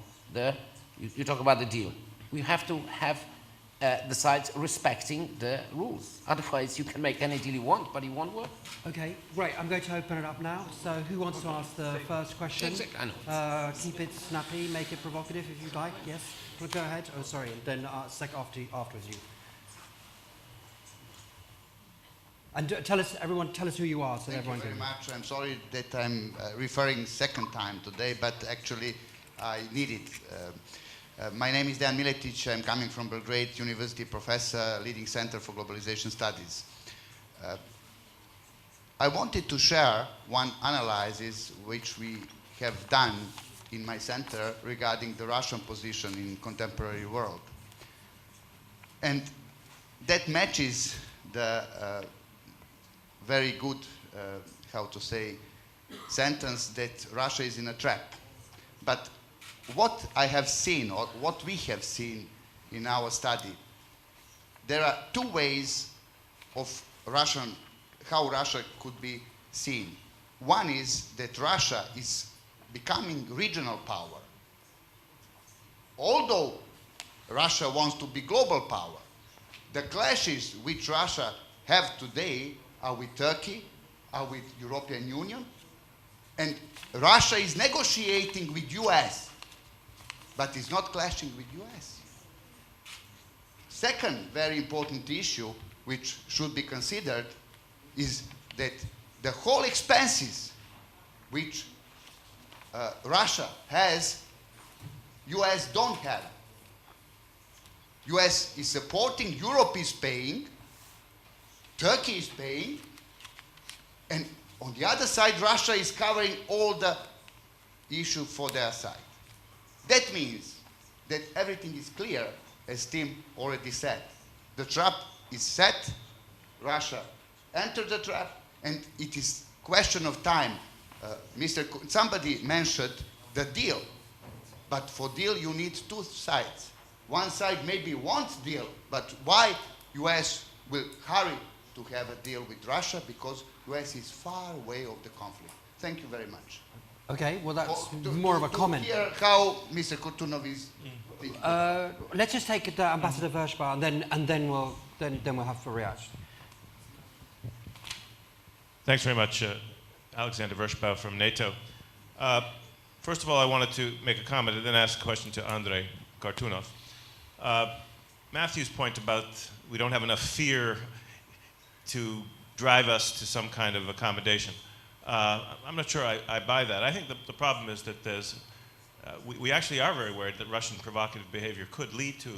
you talk about the deal. We have to have the sides respecting the rules. Otherwise, you can make any deal you want, but it won't work. Okay, right, I'm going to open it up now. So who wants to ask the first question? Exactly, I know. Keep it snappy, make it provocative if you'd like. Yes, go ahead. Oh, sorry, and then afterwards you. And tell us who you are, so Thank everyone you very can. much. I'm sorry that I'm referring second time today, but actually I need it. My name is Dan Miletic. I'm coming from Belgrade University, professor, leading Center for Globalization Studies. I wanted to share one analysis which we have done in my center regarding the Russian position in contemporary world. And that matches the very good, sentence that Russia is in a trap. But what I have seen, or what we have seen in our study, there are two ways of how Russia could be seen. One is that Russia is becoming regional power. Although Russia wants to be global power, the clashes which Russia have today are with Turkey, are with European Union, and Russia is negotiating with US, but is not clashing with US. Second very important issue which should be considered is that the whole expenses which Russia has, US don't have. US is supporting, Europe is paying, Turkey is paying, and on the other side, Russia is covering all the issue for their side. That means that everything is clear, as Tim already said. The trap is set, Russia entered the trap, and it is question of time. Somebody mentioned the deal, but for deal you need two sides. One side maybe wants deal, but why US will hurry to have a deal with Russia? Because US is far away of the conflict. Thank you very much. Okay, well that's more of a comment. Hear how Mr. Kurtunov is thinking. Let's just take it, Ambassador Vershba, and then we'll have a reaction. Thanks very much, Alexander Vershba from NATO. First of all, I wanted to make a comment and then ask a question to Andrei Kartunov. Matthew's point about we don't have enough fear to drive us to some kind of accommodation. I'm not sure I buy that. I think the problem is that we actually are very worried that Russian provocative behavior could lead to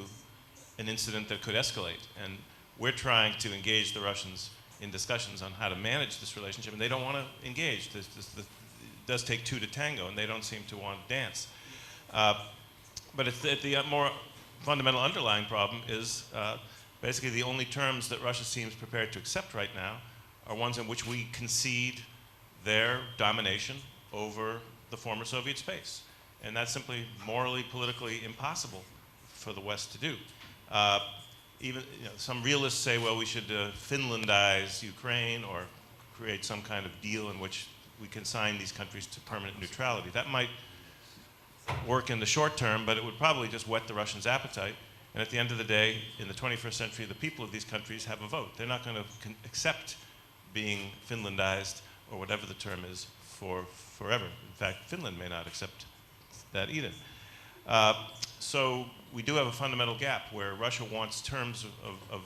an incident that could escalate. And we're trying to engage the Russians in discussions on how to manage this relationship, and they don't want to engage. It does take two to tango, and they don't seem to want to dance. But the more fundamental underlying problem is basically the only terms that Russia seems prepared to accept right now are ones in which we concede their domination over the former Soviet space. And that's simply morally, politically impossible for the West to do. Even some realists say, well, we should Finlandize Ukraine or create some kind of deal in which we consign these countries to permanent neutrality. That might work in the short term, but it would probably just whet the Russians' appetite. And at the end of the day, in the 21st century, the people of these countries have a vote. They're not going to accept being Finlandized, or whatever the term is, for forever. In fact, Finland may not accept that either. So we do have a fundamental gap where Russia wants terms of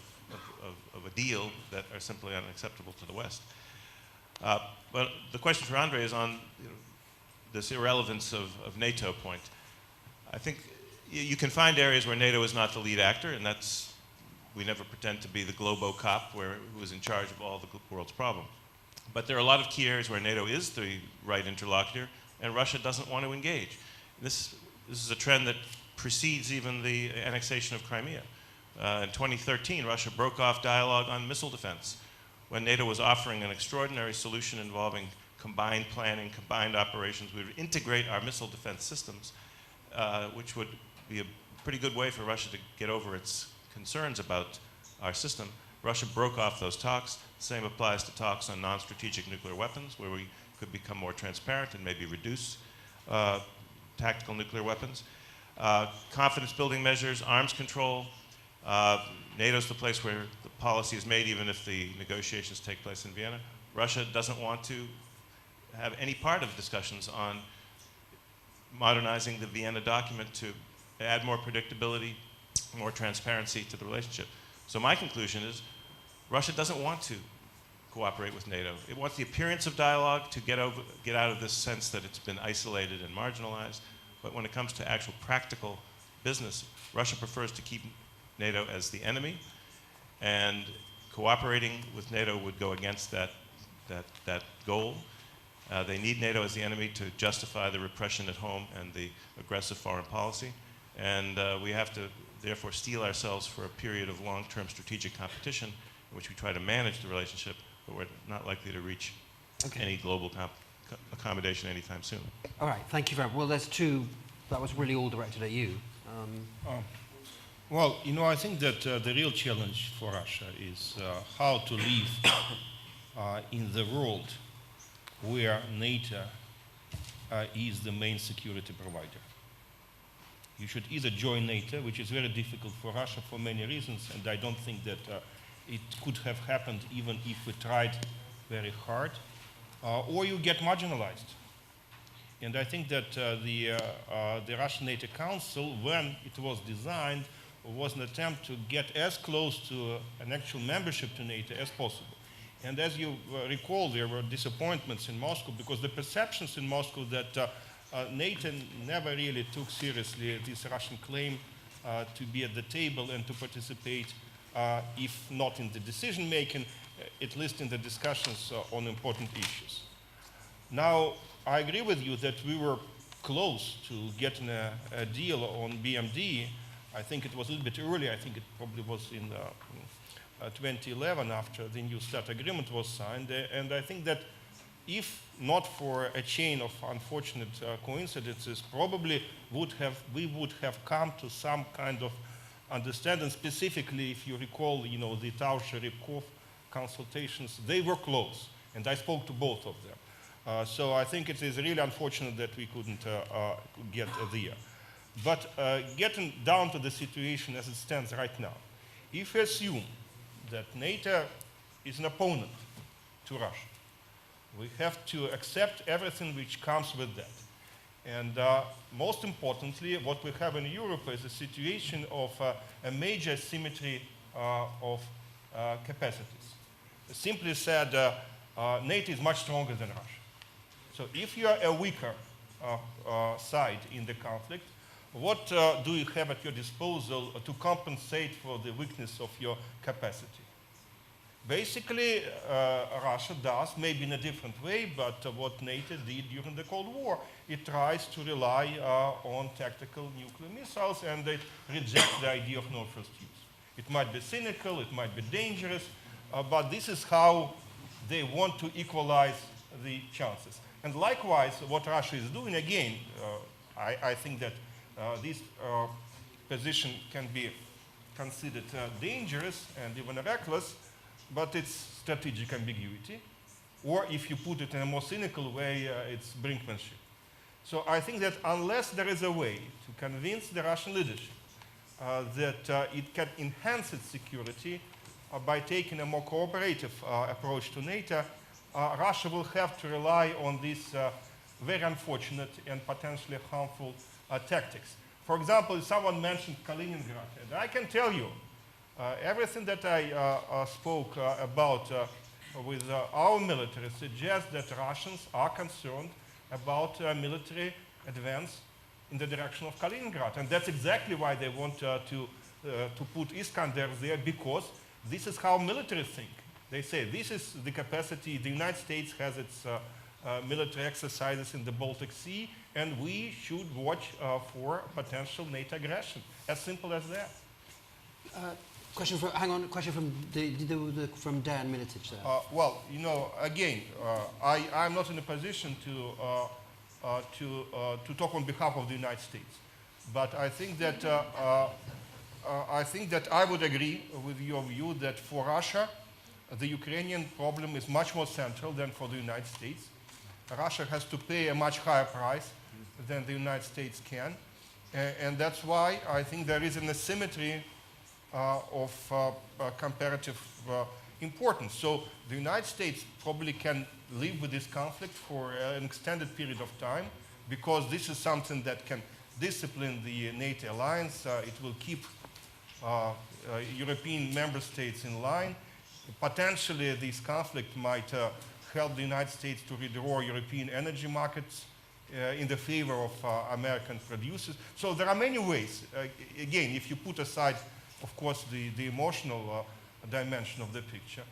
a deal that are simply unacceptable to the West. But the question for Andrei is on this irrelevance of NATO point. I think you can find areas where NATO is not the lead actor, and that's, we never pretend to be the globo cop who is in charge of all the world's problems. But there are a lot of key areas where NATO is the right interlocutor, and Russia doesn't want to engage. This is a trend that precedes even the annexation of Crimea. In 2013, Russia broke off dialogue on missile defense when NATO was offering an extraordinary solution involving combined planning, combined operations. We would integrate our missile defense systems, which would be a pretty good way for Russia to get over its concerns about our system. Russia broke off those talks. The same applies to talks on non-strategic nuclear weapons, where we could become more transparent and maybe reduce tactical nuclear weapons. Confidence building measures, arms control. NATO's the place where the policy is made, even if the negotiations take place in Vienna. Russia doesn't want to have any part of discussions on modernizing the Vienna document to add more predictability, more transparency to the relationship. So my conclusion is Russia doesn't want to cooperate with NATO. It wants the appearance of dialogue to get out of this sense that it's been isolated and marginalized. But when it comes to actual practical business, Russia prefers to keep NATO as the enemy, and cooperating with NATO would go against that goal. They need NATO as the enemy to justify the repression at home and the aggressive foreign policy. And we have to therefore steel ourselves for a period of long-term strategic competition in which we try to manage the relationship, but we're not likely to reach any global accommodation anytime soon. All right, thank you very much. Well, there's two, that was really all directed at you. Well, I think that the real challenge for Russia is how to live in the world where NATO is the main security provider. You should either join NATO, which is very difficult for Russia for many reasons, and I don't think that it could have happened even if we tried very hard, or you get marginalized. And I think that the Russian NATO Council, when it was designed, was an attempt to get as close to an actual membership to NATO as possible. And as you recall, there were disappointments in Moscow because the perceptions in Moscow that NATO never really took seriously this Russian claim to be at the table and to participate, if not in the decision-making, at least in the discussions on important issues. Now, I agree with you that we were close to getting a deal on BMD. I think it was a little bit early. I think it probably was in 2011 after the New START agreement was signed. And I think that if not for a chain of unfortunate coincidences, probably we would have come to some kind of understanding. Specifically, if you recall, the Tauscher-Rybkov consultations, they were close, and I spoke to both of them. So I think it is really unfortunate that we couldn't get there. But getting down to the situation as it stands right now, if we assume that NATO is an opponent to Russia, we have to accept everything which comes with that. And most importantly, what we have in Europe is a situation of a major asymmetry of capacities. Simply said, NATO is much stronger than Russia. So if you are a weaker side in the conflict, what do you have at your disposal to compensate for the weakness of your capacity? Basically, Russia does, maybe in a different way, but what NATO did during the Cold War, it tries to rely on tactical nuclear missiles, and it rejects the idea of no first use. It might be cynical, it might be dangerous, but this is how they want to equalize the chances. And likewise, what Russia is doing, again, I think that this position can be considered dangerous and even reckless, but it's strategic ambiguity. Or if you put it in a more cynical way, it's brinkmanship. So I think that unless there is a way to convince the Russian leadership that it can enhance its security by taking a more cooperative approach to NATO, Russia will have to rely on these very unfortunate and potentially harmful tactics. For example, someone mentioned Kaliningrad, and I can tell you everything that I spoke about with our military suggests that Russians are concerned about military advance in the direction of Kaliningrad. And that's exactly why they want to put Iskanders there, because this is how military think. They say this is the capacity, the United States has its military exercises in the Baltic Sea, and we should watch for potential NATO aggression. As simple as that. Question from Dan Militic there. Well, you know, again, I'm not in a position to talk on behalf of the United States, but I think that I would agree with your view that for Russia, the Ukrainian problem is much more central than for the United States. Russia has to pay a much higher price than the United States can, and that's why I think there is an asymmetry of comparative importance. So the United States probably can live with this conflict for an extended period of time, because this is something that can discipline the NATO alliance. It will keep European member states in line. Potentially, this conflict might help the United States to redraw European energy markets in the favor of American producers. So there are many ways. Again, if you put aside, of course, the emotional dimension of the picture,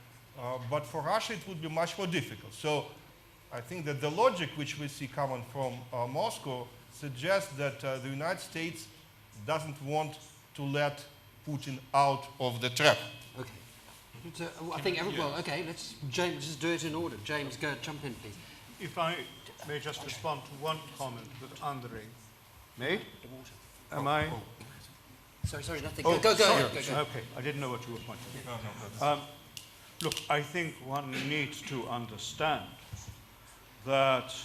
but for Russia it would be much more difficult. So I think that the logic which we see coming from Moscow suggests that the United States doesn't want to let Putin out of the trap. Okay. So, I think everyone. Well, okay. Let's James just do it in order. James, go jump in, please. If I may just respond to one comment that Andrei made. Am I? Sorry, nothing. Oh, go sorry. ahead. Go. Okay, I didn't know what you were pointing at. Look, I think one needs to understand that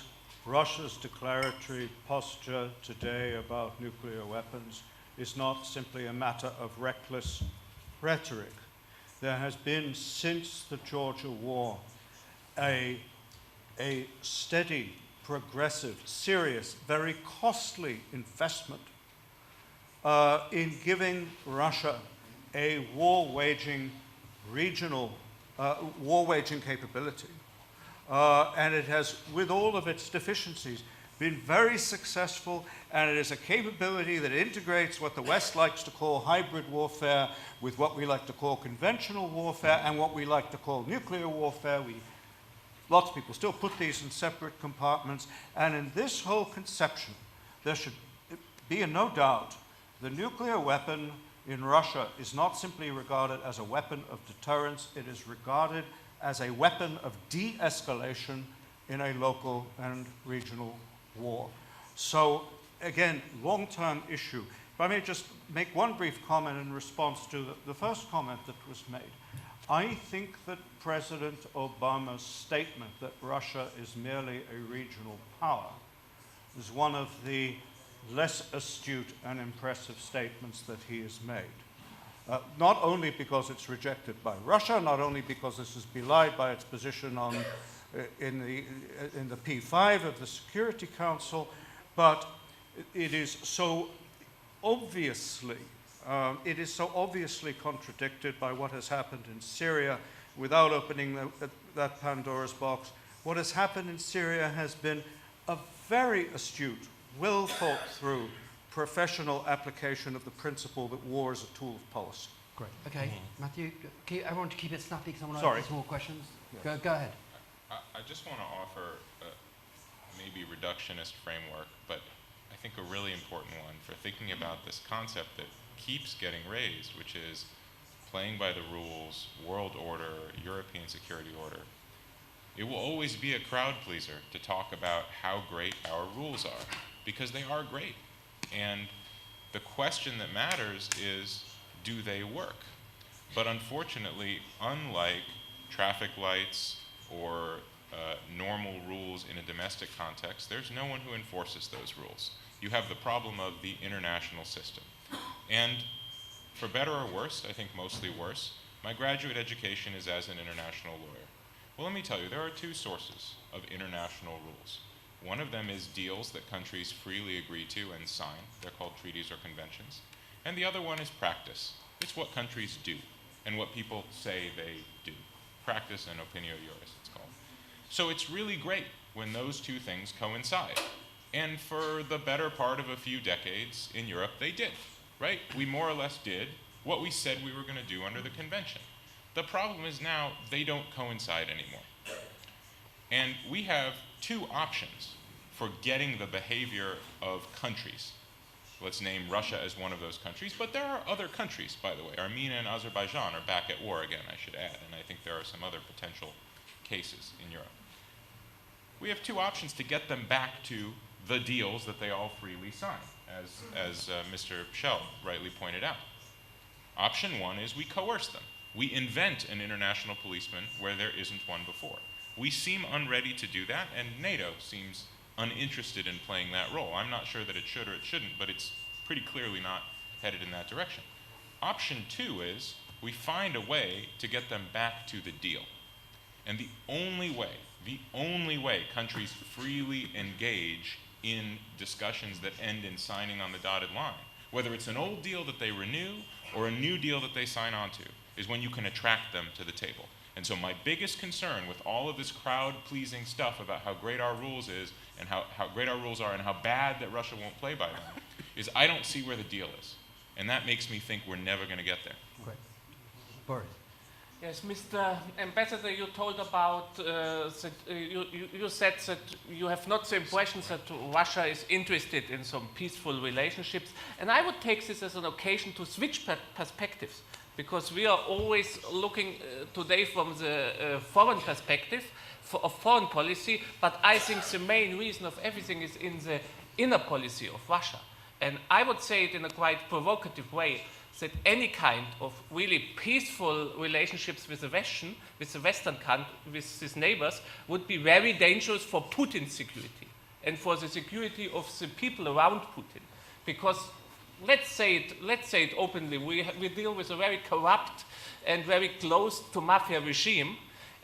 Russia's declaratory posture today about nuclear weapons is not simply a matter of reckless rhetoric. There has been, since the Georgia War, a steady, progressive, serious, very costly investment in giving Russia a war-waging capability. And it has, with all of its deficiencies, been very successful, and it is a capability that integrates what the West likes to call hybrid warfare with what we like to call conventional warfare and what we like to call nuclear warfare. Lots of people still put these in separate compartments, and in this whole conception, there should be no doubt the nuclear weapon in Russia is not simply regarded as a weapon of deterrence, it is regarded as a weapon of de-escalation in a local and regional war. So, again, long-term issue. If I may just make one brief comment in response to the first comment that was made. I think that President Obama's statement that Russia is merely a regional power is one of the less astute and impressive statements that he has made. Not only because it's rejected by Russia, not only because this is belied by its position on, in the P5 of the Security Council, but it is so obviously contradicted by what has happened in Syria without opening that Pandora's box. What has happened in Syria has been a very astute, well thought through, professional application of the principle that war is a tool of policy. Great. Okay, Matthew, everyone to keep it snappy because I want to Sorry. ask more questions. Yes. Go ahead. I just want to offer maybe reductionist framework, but I think a really important one for thinking about this concept that keeps getting raised, which is playing by the rules, world order, European security order. It will always be a crowd pleaser to talk about how great our rules are, because they are great. And the question that matters is, do they work? But unfortunately, unlike traffic lights or normal rules in a domestic context, there's no one who enforces those rules. You have the problem of the international system. And for better or worse, I think mostly worse, my graduate education is as an international lawyer. Well, let me tell you, there are two sources of international rules. One of them is deals that countries freely agree to and sign. They're called treaties or conventions. And the other one is practice. It's what countries do and what people say they do. Practice and opinio juris, it's called. So it's really great when those two things coincide. And for the better part of a few decades in Europe, they did, right? We more or less did what we said we were going to do under the convention. The problem is now they don't coincide anymore. And we have two options for getting the behavior of countries. Let's name Russia as one of those countries, but there are other countries, by the way. Armenia and Azerbaijan are back at war again, I should add, and I think there are some other potential cases in Europe. We have two options to get them back to the deals that they all freely sign, as Mr. Schell rightly pointed out. Option one is we coerce them. We invent an international policeman where there isn't one before. We seem unready to do that, and NATO seems uninterested in playing that role. I'm not sure that it should or it shouldn't, but it's pretty clearly not headed in that direction. Option two is we find a way to get them back to the deal. And the only way countries freely engage in discussions that end in signing on the dotted line, whether it's an old deal that they renew or a new deal that they sign onto, is when you can attract them to the table. And so my biggest concern with all of this crowd-pleasing stuff about how great our rules is and how great our rules are and how bad that Russia won't play by them is I don't see where the deal is. And that makes me think we're never going to get there. Great. Boris. Yes, Mr. Ambassador, you told about, you said that you have not the impression that Russia is interested in some peaceful relationships. And I would take this as an occasion to switch perspectives, because we are always looking today from the foreign perspective of foreign policy, but I think the main reason of everything is in the inner policy of Russia. And I would say it in a quite provocative way, that any kind of really peaceful relationships with the Western country, with his neighbors, would be very dangerous for Putin's security and for the security of the people around Putin. Because let's say it openly, we deal with a very corrupt and very close to mafia regime,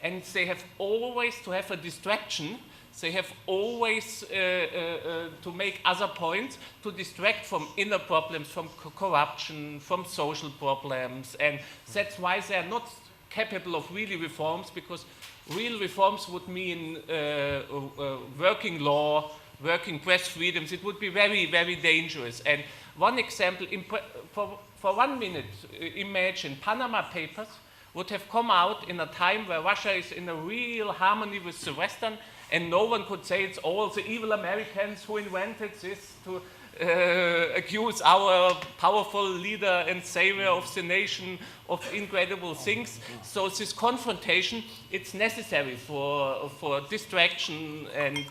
and they have always to have a distraction. They have always to make other points to distract from inner problems, from corruption, from social problems. And that's why they are not capable of really reforms, because real reforms would mean working law, working press freedoms. It would be very, very dangerous. And one example, for 1 minute, imagine Panama Papers would have come out in a time where Russia is in a real harmony with the Western, and no one could say it's all the evil Americans who invented this to accuse our powerful leader and savior of the nation of incredible things. So this confrontation, it's necessary for distraction, and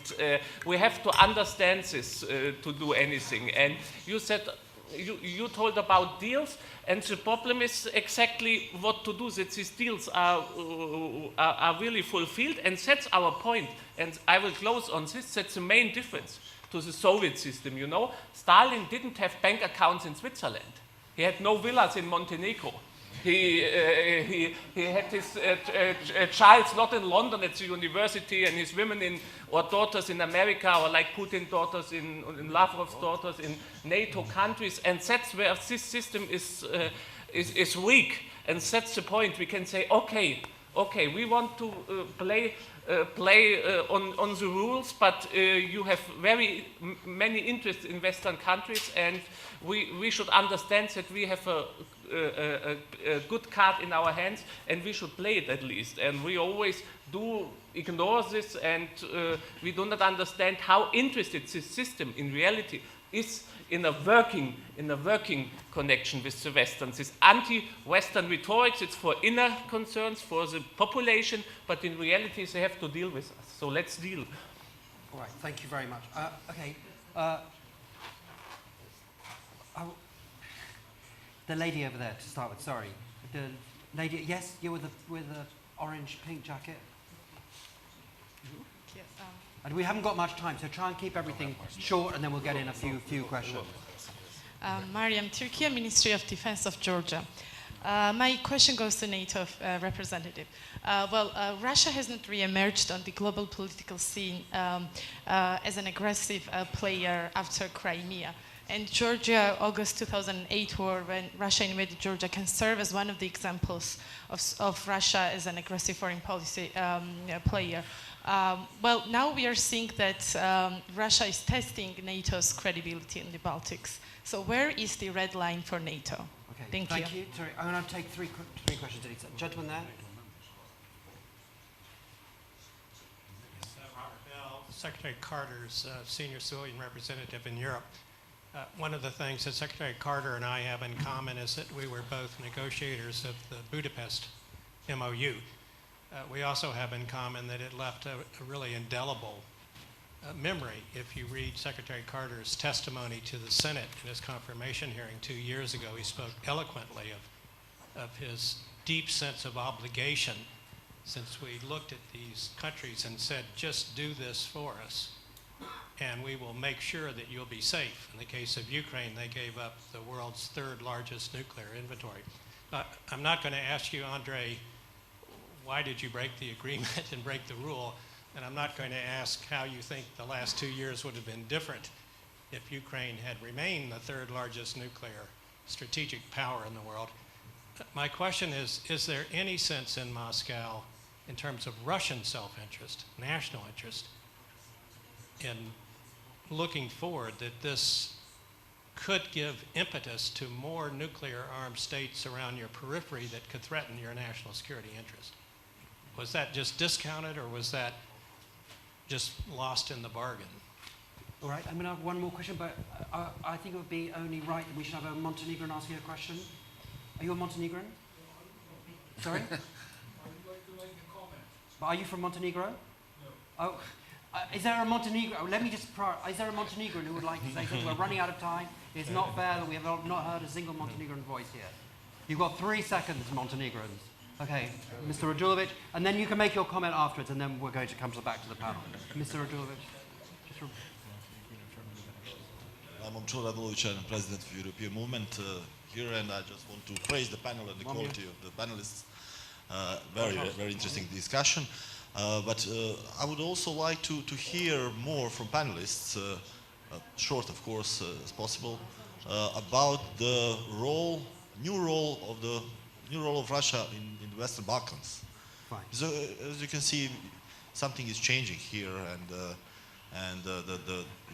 we have to understand this to do anything. And you said, you told about deals, and the problem is exactly what to do, that these deals are really fulfilled, and that's our point. And I will close on this, that's the main difference to the Soviet system. You know, Stalin didn't have bank accounts in Switzerland. He had no villas in Montenegro. He had his child not in London at the university, and his women or daughters in America, or like Putin's daughters in Lavrov's daughters in NATO countries. And that's where this system is weak. And that's the point. We can say, okay, we want to play on the rules, but you have very many interests in Western countries, and we should understand that we have a good card in our hands, and we should play it at least. And we always do ignore this, and we do not understand how interested this system in reality is in a working connection with the Western. This anti-Western rhetoric, it's for inner concerns, for the population, but in reality they have to deal with us. So let's deal. All right, thank you very much. Okay. The lady over there to start with, sorry. The lady, yes, you with the orange pink jacket. Yes, and we haven't got much time, so try and keep everything short, and then we'll get in a few questions. Mariam, Turkey, Ministry of Defense of Georgia. My question goes to NATO representative. Russia has not re-emerged on the global political scene as an aggressive player after Crimea. And Georgia, August 2008 war, when Russia invaded Georgia, can serve as one of the examples of Russia as an aggressive foreign policy player. Now we are seeing that Russia is testing NATO's credibility in the Baltics. So where is the red line for NATO? Okay, thank you. Sorry, I'm going to take three questions. Gentleman there. Robert Bell, Secretary Carter's senior civilian representative in Europe. One of the things that Secretary Carter and I have in common is that we were both negotiators of the Budapest MOU. We also have in common that it left a really indelible memory. If you read Secretary Carter's testimony to the Senate in his confirmation hearing 2 years ago, he spoke eloquently of his deep sense of obligation, since we looked at these countries and said, just do this for us, and we will make sure that you'll be safe. In the case of Ukraine, they gave up the world's third largest nuclear inventory. I'm not going to ask you, Andre, why did you break the agreement and break the rule? And I'm not going to ask how you think the last 2 years would have been different if Ukraine had remained the third largest nuclear strategic power in the world. My question is there any sense in Moscow, in terms of Russian self-interest, national interest, in looking forward that this could give impetus to more nuclear-armed states around your periphery that could threaten your national security interest? Was that just discounted, or was that just lost in the bargain? All right, I'm going to have one more question, but I think it would be only right that we should have a Montenegrin asking a question. Are you a Montenegrin? Sorry? I would like to make a comment. But are you from Montenegro? No. Oh. Is there a Montenegro? Let me just. Is there a Montenegrin who would like to say something? We're running out of time. It's not fair that we have not heard a single Montenegrin voice here. You've got 3 seconds, Montenegrins. Okay, Mr. Radulovic, and then you can make your comment afterwards, and then we're going to come back to the panel. Mr. Radulovic. I'm Momčilo Radulovic, I'm president of the European Movement here, and I just want to praise the panel and the quality of the panelists. Very interesting discussion. But I would also like to hear more from panelists, short of course as possible, about the new role of Russia in the Western Balkans. Fine. So as you can see, something is changing here, and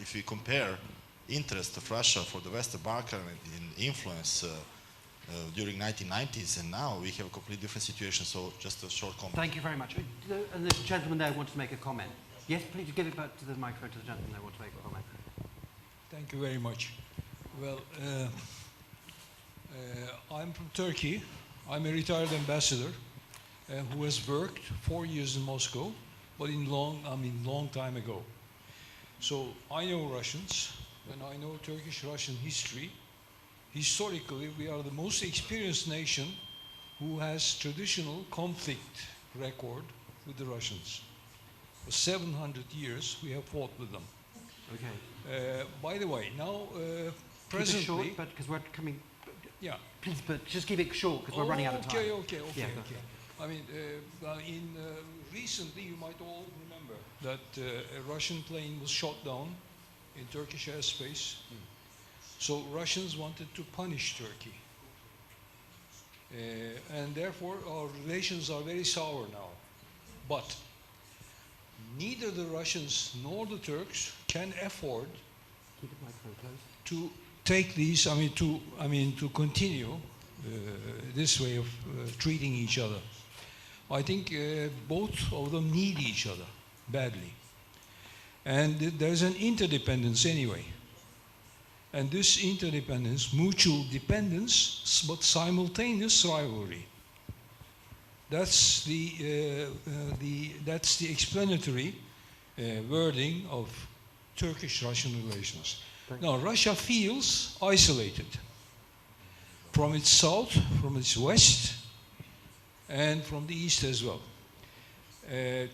if we compare interest of Russia for the Western Balkans and influence during 1990s and now, we have a completely different situation. So just a short comment. Thank you very much. And the gentleman there wants to make a comment. Yes, please give it back to the microphone to the gentleman there wants to make a comment. Thank you very much. Well, I'm from Turkey. I'm a retired ambassador who has worked 4 years in Moscow, but long time ago. So I know Russians, and I know Turkish-Russian history. Historically, we are the most experienced nation who has traditional conflict record with the Russians. For 700 years, we have fought with them. Okay. By the way, now presently... Keep it short, but because we're coming... Yeah. Please, but just keep it short because we're running out of time. Okay. Yeah, I mean, recently you might all remember that a Russian plane was shot down in Turkish airspace. So Russians wanted to punish Turkey. And therefore our relations are very sour now. But neither the Russians nor the Turks can afford to take these, to continue this way of treating each other. I think both of them need each other badly. And there's an interdependence anyway. And this interdependence, mutual dependence, but simultaneous rivalry. That's the explanatory wording of Turkish-Russian relations. Now, Russia feels isolated from its south, from its west, and from the east as well.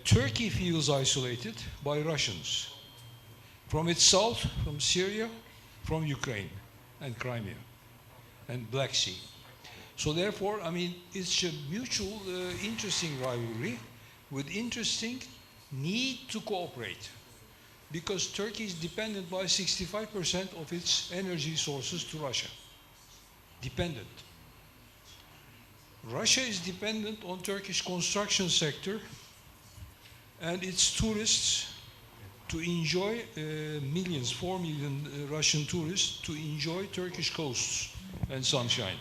Turkey feels isolated by Russians from its south, from Syria, from Ukraine and Crimea and Black Sea. So therefore, I mean, it's a mutual, interesting rivalry with interesting need to cooperate, because Turkey is dependent by 65% of its energy sources to Russia. Dependent. Russia is dependent on Turkish construction sector and its tourists to enjoy millions, 4 million Russian tourists to enjoy Turkish coasts and sunshine.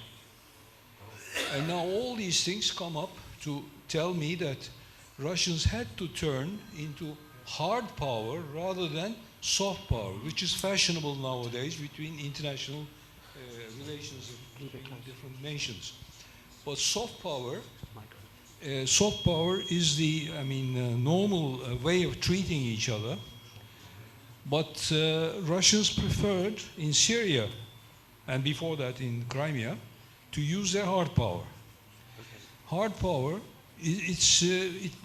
And now all these things come up to tell me that Russians had to turn into hard power rather than soft power, which is fashionable nowadays between international relations between different nations. But soft power is the, normal way of treating each other. But Russians preferred in Syria, and before that in Crimea, to use their hard power. Hard power,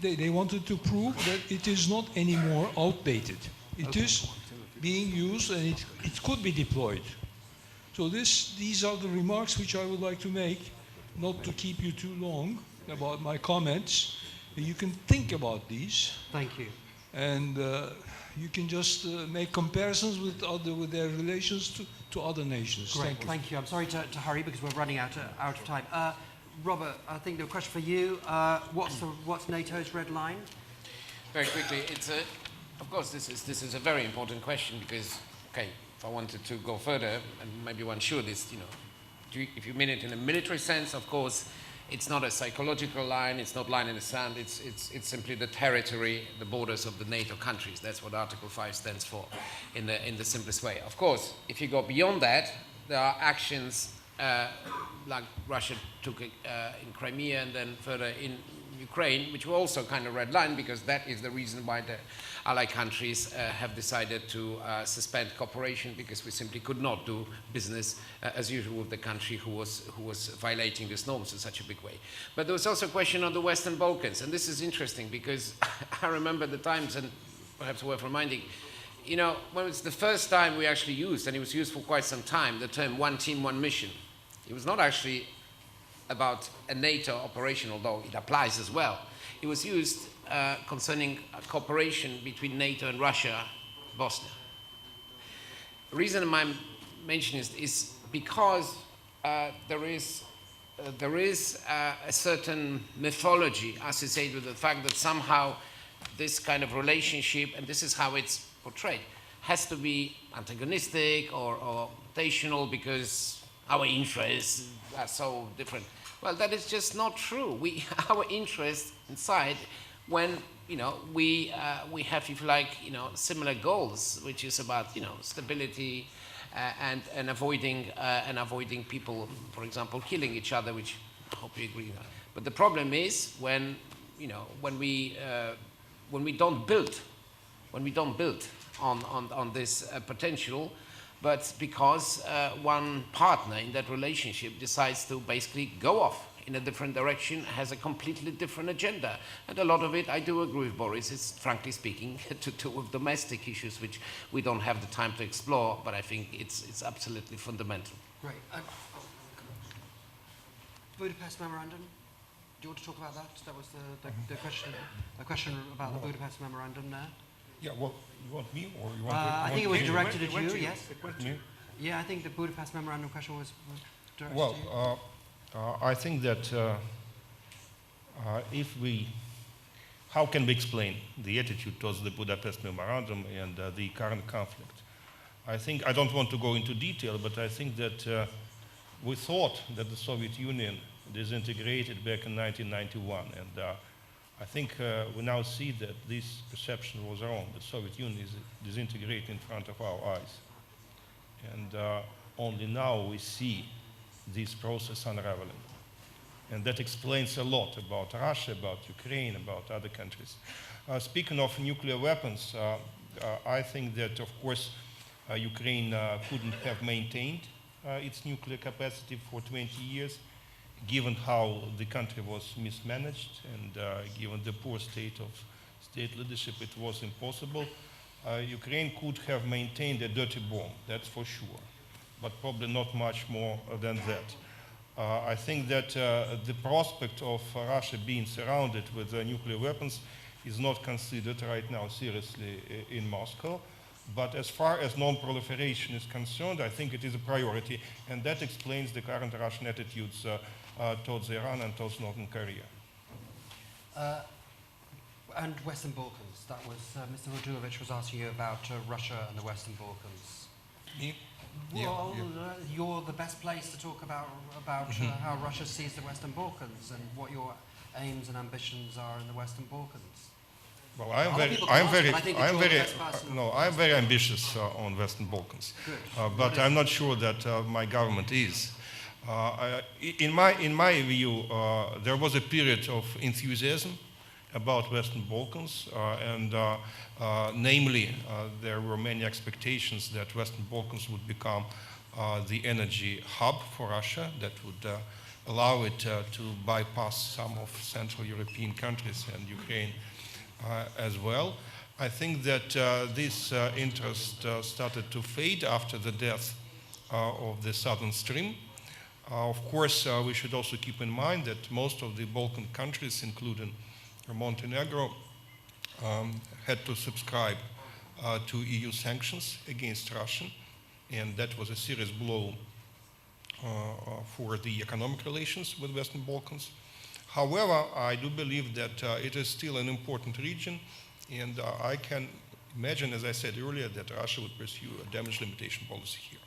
they wanted to prove that it is not anymore outdated. It is being used and it could be deployed. So these are the remarks which I would like to make, not to keep you too long about my comments. You can think about these. Thank you. And you can just make comparisons with their relations to other nations. Great, thank you. I'm sorry to hurry because we're running out of time. Robert, I think the question for you, what's NATO's red line? Very quickly, of course this is a very important question because, okay, if I wanted to go further, and maybe one should, is, if you mean it in a military sense, of course, it's not a psychological line, it's not line in the sand, it's simply the territory, the borders of the NATO countries. That's what Article 5 stands for in the simplest way. Of course, if you go beyond that, there are actions like Russia took in Crimea and then further in Ukraine, which were also kind of red line, because that is the reason why the allied countries have decided to suspend cooperation, because we simply could not do business as usual with the country who was violating these norms in such a big way. But there was also a question on the Western Balkans, and this is interesting because I remember the times, and perhaps worth reminding, when it's the first time we actually used, and it was used for quite some time, the term one team, one mission. It was not actually about a NATO operation, although it applies as well. It was used concerning cooperation between NATO and Russia, Bosnia. The reason I'm mentioning is because there is a certain mythology associated with the fact that somehow this kind of relationship, and this is how it's portrayed, has to be antagonistic or rotational because our interests are so different. Well, that is just not true. Our interest inside, when we have, if you like, similar goals, which is about stability and avoiding people, for example, killing each other, which I hope you agree on. But the problem is when we don't build on this potential, but because one partner in that relationship decides to basically go off in a different direction, has a completely different agenda. And a lot of it, I do agree with Boris, is, frankly speaking, to do with domestic issues, which we don't have the time to explore, but I think it's absolutely fundamental. Great. Budapest Memorandum. Do you want to talk about that? That was the question. A question about the Budapest Memorandum there. Yeah, well, you want me or you want I think it was directed at you, to yes? Me? Yeah, I think the Budapest Memorandum question was directed to you. Well, I think that how can we explain the attitude towards the Budapest Memorandum and the current conflict? I don't want to go into detail, but I think that we thought that the Soviet Union disintegrated back in 1991, and I think we now see that this perception was wrong. The Soviet Union is disintegrating in front of our eyes. And only now we see this process unraveling. And that explains a lot about Russia, about Ukraine, about other countries. Speaking of nuclear weapons, I think that, of course, Ukraine couldn't have maintained its nuclear capacity for 20 years, given how the country was mismanaged and given the poor state of state leadership, it was impossible. Ukraine could have maintained a dirty bomb, that's for sure, but probably not much more than that. I think that the prospect of Russia being surrounded with nuclear weapons is not considered right now seriously in Moscow. But as far as non-proliferation is concerned, I think it is a priority, and that explains the current Russian attitudes towards Iran and towards Northern Korea. And Western Balkans. That was Mr. Radulovic was asking you about Russia and the Western Balkans. Well, you're the best place to talk about how Russia sees the Western Balkans and what your aims and ambitions are in the Western Balkans. Well, I'm very ambitious on Western Balkans, but I'm not sure that my government is. In my view, there was a period of enthusiasm about Western Balkans, and namely, there were many expectations that Western Balkans would become the energy hub for Russia that would allow it to bypass some of Central European countries and Ukraine as well. I think that this interest started to fade after the death of the Southern Stream. Of course, we should also keep in mind that most of the Balkan countries, including Montenegro, had to subscribe to EU sanctions against Russia, and that was a serious blow for the economic relations with Western Balkans. However, I do believe that it is still an important region, and I can imagine, as I said earlier, that Russia would pursue a damage limitation policy here.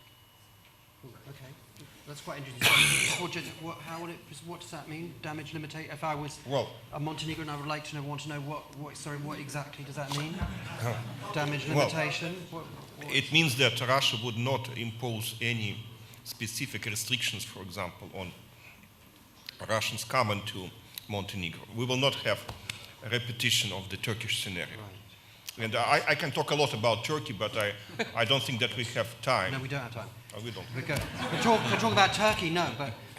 Okay, that's quite interesting. What does that mean? Damage limitation. If I was a Montenegrin, I would like to want to know what exactly does that mean? Damage limitation. It means that Russia would not impose any specific restrictions, for example, on Russians coming to Montenegro. We will not have a repetition of the Turkish scenario. Right. And I can talk a lot about Turkey, but I don't think that we have time. No, we don't have time. We don't. We talk about Turkey, no,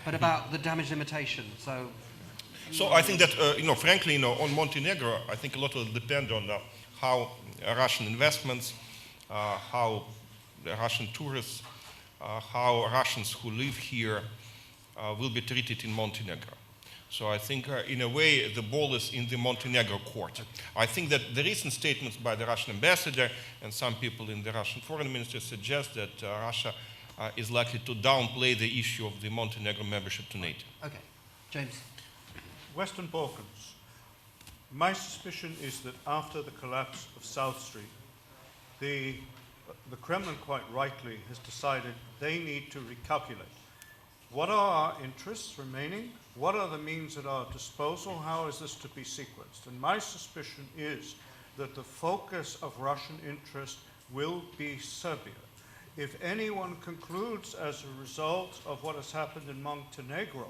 but about the damage limitation. So I think that, frankly, on Montenegro, I think a lot will depend on how Russian investments, how the Russian tourists, how Russians who live here will be treated in Montenegro. So I think, in a way, the ball is in the Montenegro court. I think that the recent statements by the Russian ambassador and some people in the Russian foreign ministry suggest that Russia is likely to downplay the issue of the Montenegro membership to NATO. Okay. James. Western Balkans. My suspicion is that after the collapse of South Stream, the Kremlin quite rightly has decided they need to recalculate. What are our interests remaining? What are the means at our disposal? How is this to be sequenced? And my suspicion is that the focus of Russian interest will be Serbia. If anyone concludes as a result of what has happened in Montenegro,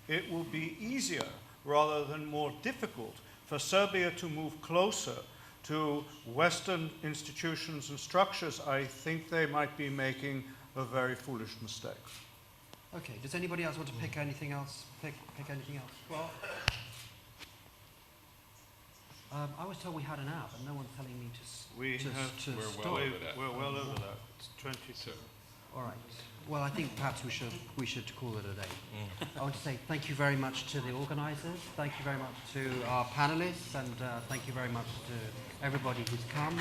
it will be easier rather than more difficult for Serbia to move closer to Western institutions and structures. I think they might be making a very foolish mistake. Okay, does anybody else want to pick anything else? Pick anything else? Well, I was told we had an hour, but no one's telling me to stop. We're well over that. It's 22. All right. Well, I think perhaps we should call it a day. I want to say thank you very much to the organisers. Thank you very much to our panelists, and thank you very much to everybody who's come.